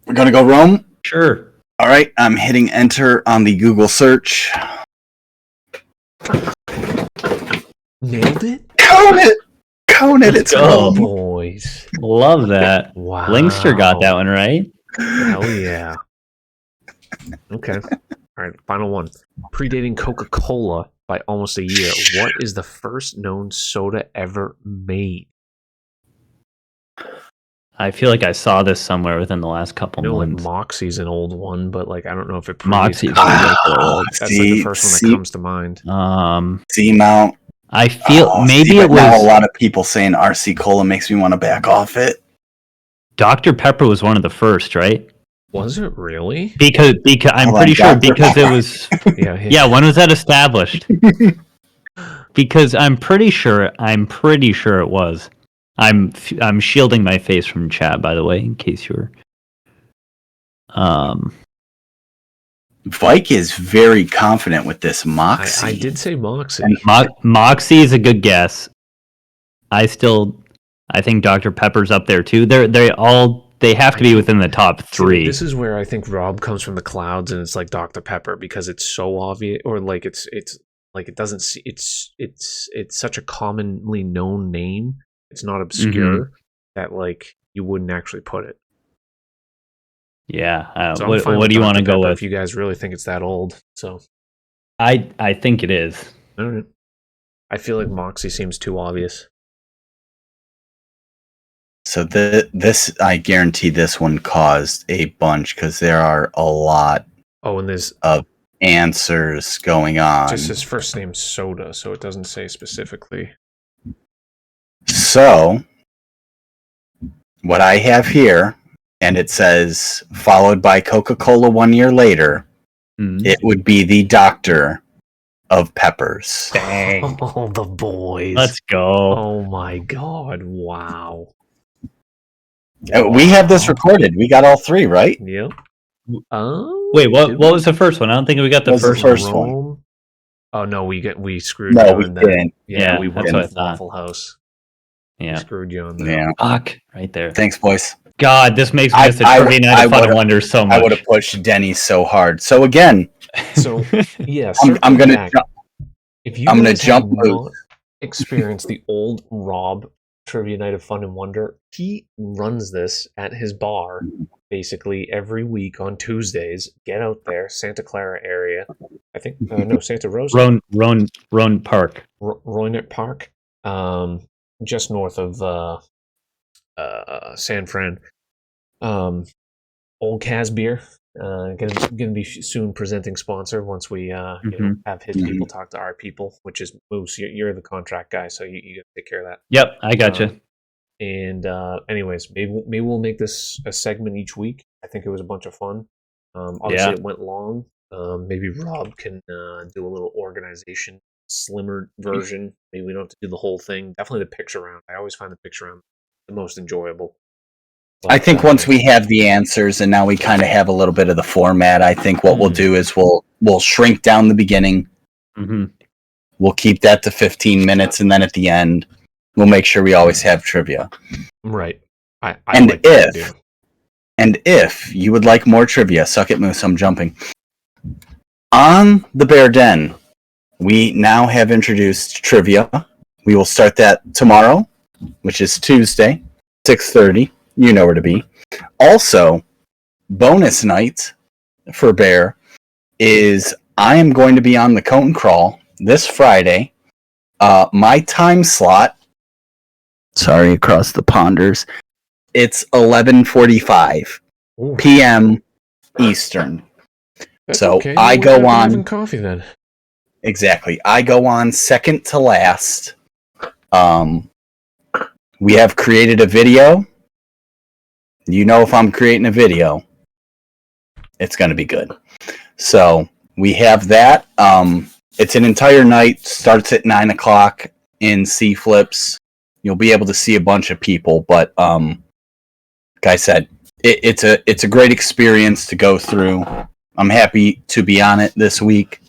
We're going to go Rome? Sure. All right, I'm hitting enter on the Google search. Nailed it? Cone it! Cone it! It's go. Oh, home. boys. Love that. Wow. Linkster got that one right. Hell yeah. Okay. All right, final one. Predating Coca-Cola by almost a year, what is the first known soda ever made? I feel like I saw this somewhere within the last couple I know, like months. Moxie's an old one, but like I don't know if it predates Moxie's Coca-Cola. really old. That's like the first one that comes to mind. C-Mount. I feel maybe see, it but now was a lot of people saying RC Cola makes me want to back off it. Dr. Pepper was one of the first, right? Was it really? Because I'm Hold pretty on, sure Dr. because it Pepper. was Yeah. when was that established? Because I'm pretty sure it was. I'm shielding my face from chat, by the way, in case you were. Vike is very confident with this Moxie. I did say Moxie. And Moxie is a good guess. I think Dr. Pepper's up there too. They have to be within the top 3. This is where I think Rob comes from the clouds, and it's like Dr. Pepper because it's so obvious, or like it's like it doesn't. It's such a commonly known name. It's not obscure that like you wouldn't actually put it. Yeah. So What do you want to go with? If you guys really think it's that old, so I think it is. I don't know. I feel like Moxie seems too obvious. So this, I guarantee this one caused a bunch because there are a lot and there's of answers going on. Just his first name's Soda, so it doesn't say specifically. So, what I have here, and it says, followed by Coca-Cola 1 year later, it would be the Doctor of Peppers. Dang. Oh, the boys. Let's go. Oh my god, wow. We have this recorded. We got all 3, right? Yep. Wait, what was the first one? I don't think we got the first one. one. Oh no, we screwed No, you we on that. didn't. Yeah, we that's went what I with thought. Waffle House. Yeah. We screwed you on that. Yeah. Fuck. Right there. Thanks, boys. God, this makes me miss the Trivia Night of Fun and Wonder so much. I would have pushed Denny so hard. So again, So yeah, I'm gonna back, jump. if you I'm gonna guys jump have loose. not experienced the old Rob Trivia Night of Fun and Wonder, he runs this at his bar basically every week on Tuesdays. Get out there, Santa Clara area. I think no, Santa Rosa. Roan Park. Roynert Park, just north of San Fran. Old Cas Beer, gonna be soon presenting sponsor once we have his people talk to our people, which is Moose. You're the contract guy, so you gotta take care of that. Yep, I gotcha. And anyways, maybe we'll make this a segment each week. I think it was a bunch of fun. Obviously, it went long. Maybe Rob can do a little organization, slimmer version. Maybe we don't have to do the whole thing. Definitely the picture round. I always find the picture round the most enjoyable. I think once we have the answers and now we kind of have a little bit of the format, I think what we'll do is we'll shrink down the beginning. Mm-hmm. We'll keep that to 15 minutes, and then at the end, we'll make sure we always have trivia. Right. And if you would like more trivia, suck it, Moose, I'm jumping. On the Bear Den, we now have introduced trivia. We will start that tomorrow, which is Tuesday, 6:30. You know where to be. Also, bonus night for Bear is I am going to be on the Cone Crawl this Friday. My time slot, sorry, across the ponders, it's 11:45 p.m. Eastern. That's so okay. I We'll go have on having coffee then. Exactly. I go on second to last. We have created a video. You know, if I'm creating a video, it's going to be good. So we have that. It's an entire night. Starts at 9 o'clock in C Flips. You'll be able to see a bunch of people, but like I said, it's a great experience to go through. I'm happy to be on it this week.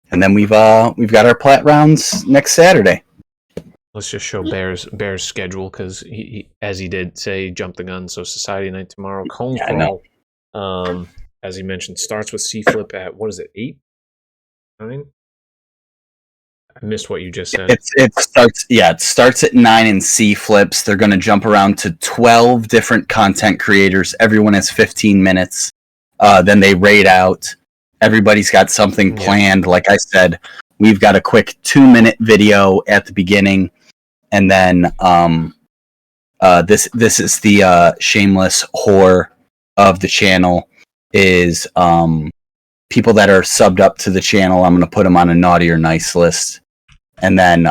And then we've got our plat rounds next Saturday. Let's just show Bear's schedule because he, as he did say, jumped the gun. So Society Night tomorrow, Cone Crawl. As he mentioned, starts with C Flip at what is it, 8, 9? I missed what you just said. It starts at 9 in C flips. They're going to jump around to 12 different content creators. Everyone has 15 minutes. Then they raid out. Everybody's got something planned. Like I said, we've got a quick 2-minute video at the beginning, and then this is the shameless whore of the channel is people that are subbed up to the channel. I'm going to put them on a naughty or nice list. And then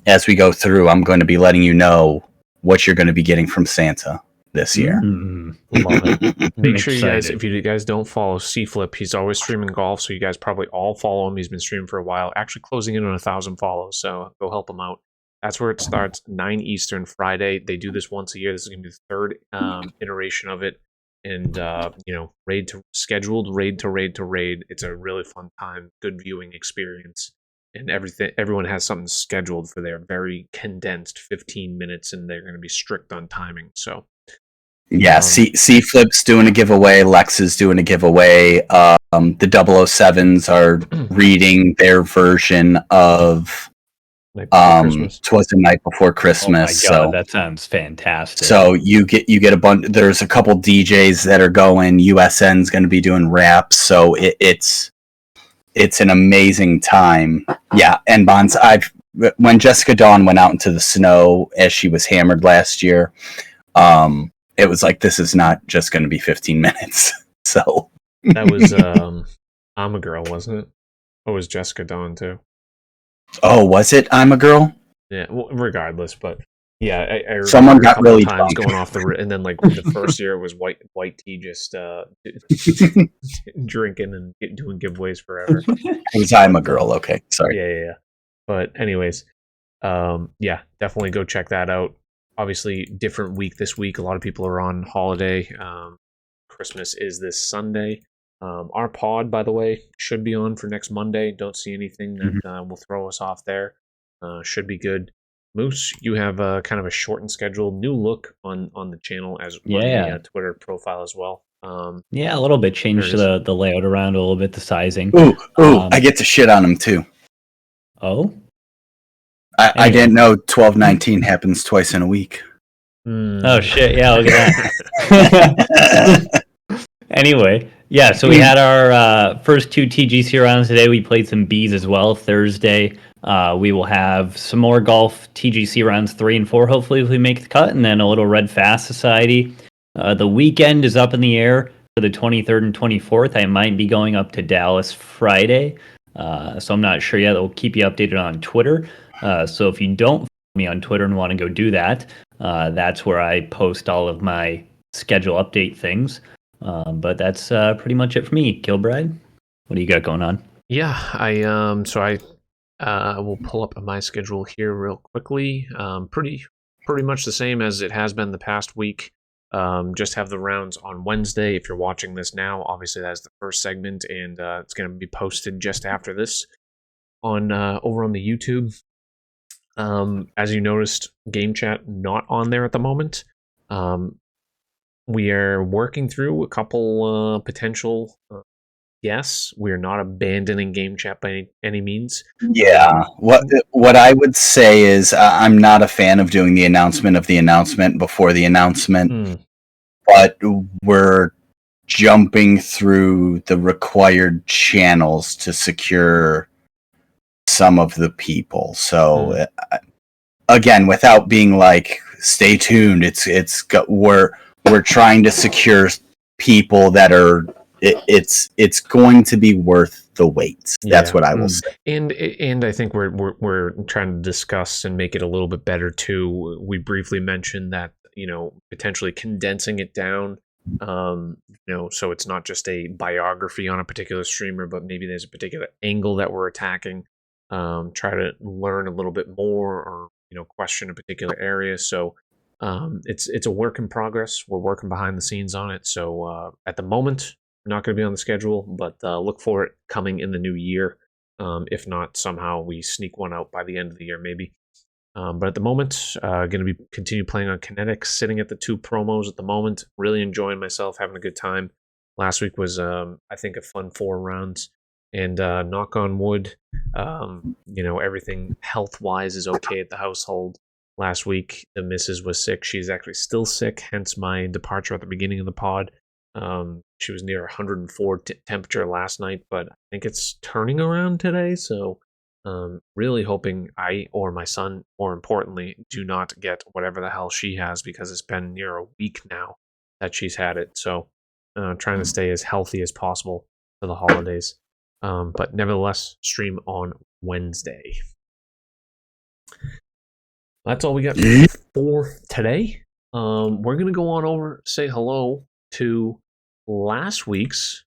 as we go through, I'm going to be letting you know what you're going to be getting from Santa this year. Love it. Make sure you guys, if you guys don't follow C-Flip, he's always streaming golf, so you guys probably all follow him. He's been streaming for a while, actually closing in on 1,000 follows, so go help him out. That's where it starts, 9 Eastern Friday. They do this once a year. This is going to be the third iteration of it. And, scheduled raid to raid. It's a really fun time, good viewing experience. And everyone has something scheduled for their very condensed 15 minutes, and they're going to be strict on timing. So, yeah, C Flip's doing a giveaway. Lex is doing a giveaway. The 007s are reading their version of "'Twas the Night Before Christmas." Oh my God, so that sounds fantastic. So you get a bunch. There's a couple DJs that are going. USN's going to be doing raps. So it's an amazing time. Yeah, and Bonds, when Jessica Dawn went out into the snow as she was hammered last year, it was like, this is not just going to be 15 minutes. So that was I'm a Girl, wasn't it? Or was Jessica Dawn too? Oh, was it I'm a Girl? Yeah, well, regardless, but yeah, I someone got really times going off and then like the first year it was white tea just drinking and doing giveaways forever. It was I'm a Girl. Okay, sorry. Yeah. But anyways, definitely go check that out. Obviously, different week this week. A lot of people are on holiday. Christmas is this Sunday. Our pod, by the way, should be on for next Monday. Don't see anything that will throw us off there. Should be good. Moose, you have kind of a shortened schedule, new look on the channel as well, the Twitter profile as well. A little bit changed the layout around a little bit, the sizing. I get to shit on them too. Oh? I didn't know 12/19 happens twice in a week. Oh shit! Yeah, look at that. Anyway, so we had our first 2 TGC rounds today. We played some Bs as well. Thursday, we will have some more golf TGC rounds 3 and 4. Hopefully, if we make the cut, and then a little Red Fast Society. The weekend is up in the air for the 23rd and 24th. I might be going up to Dallas Friday, so I'm not sure yet. We'll keep you updated on Twitter. So if you don't follow me on Twitter and want to go do that, that's where I post all of my schedule update things. But that's pretty much it for me. Kilbride, what do you got going on? Yeah, I will pull up my schedule here real quickly. Pretty much the same as it has been the past week. Just have the rounds on Wednesday. If you're watching this now, obviously that's the first segment, and it's going to be posted just after this on over on the YouTube. As you noticed, game chat not on there at the moment. We are working through a couple potential guests. We are not abandoning game chat by any means. Yeah. What I would say is I'm not a fan of doing the announcement of the announcement before the announcement, but we're jumping through the required channels to secure some of the people. So again, without being like, stay tuned, we're trying to secure people that are it's going to be worth the wait. That's what I will say. And I think we're trying to discuss and make it a little bit better too. We briefly mentioned that, potentially condensing it down, so it's not just a biography on a particular streamer, but maybe there's a particular angle that we're attacking. Try to learn a little bit more, or question a particular area. So it's a work in progress. We're working behind the scenes on it. So at the moment, we're not going to be on the schedule, but look for it coming in the new year. If not, somehow we sneak one out by the end of the year, maybe. But at the moment, going to be continue playing on Kinetics, sitting at the 2 promos at the moment. Really enjoying myself, having a good time. Last week was, I think, a fun 4 rounds. And knock on wood, everything health-wise is okay at the household. Last week, the missus was sick. She's actually still sick, hence my departure at the beginning of the pod. She was near 104 temperature last night, but I think it's turning around today. So, really hoping I or my son, more importantly, do not get whatever the hell she has, because it's been near a week now that she's had it. So, trying to stay as healthy as possible for the holidays. But nevertheless, stream on Wednesday. That's all we got for today. We're gonna go on over, say hello to last week's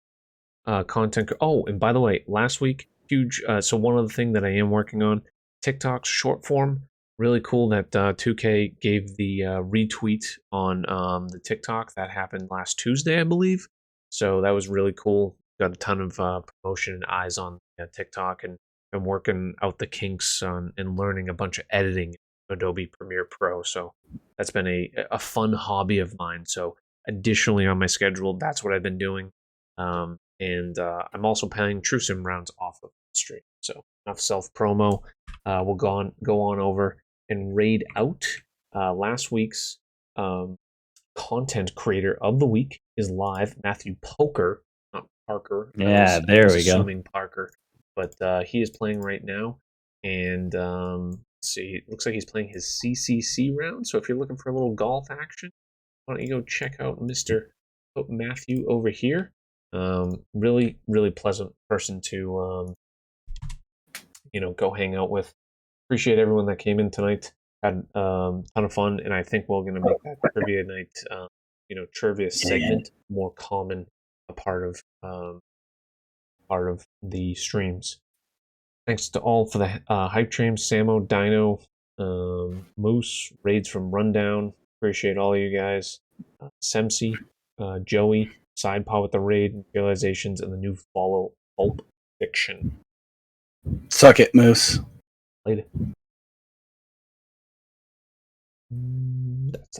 content. Oh, and by the way, last week, huge. So one other thing that I am working on, TikTok's short form. Really cool that 2K gave the retweet on the TikTok that happened last Tuesday, I believe. So that was really cool. Got a ton of promotion and eyes on TikTok, and been working out the kinks on and learning a bunch of editing in Adobe Premiere Pro. So that's been a fun hobby of mine. So additionally on my schedule, that's what I've been doing. And I'm also playing True Sim rounds off of the stream. So enough self promo. We'll go on over and raid out last week's content creator of the week is live. Matthew Poker, not Parker. Yeah, there we go. Assuming Parker, but he is playing right now, and let's see, it looks like he's playing his CCC round. So if you're looking for a little golf action, why don't you go check out Mr. Matthew over here? Really, really pleasant person to go hang out with. Appreciate everyone that came in tonight. Had a ton of fun, and I think we're going to make that trivia night, trivia segment more common, a part of the streams. Thanks to all for the hype trains, Samo, Dino, Moose, raids from Rundown. Appreciate all of you guys. Semsi, Joey, Sidepod with the raid, realizations, and the new follow Pulp Fiction. Suck it, Moose. Later. That's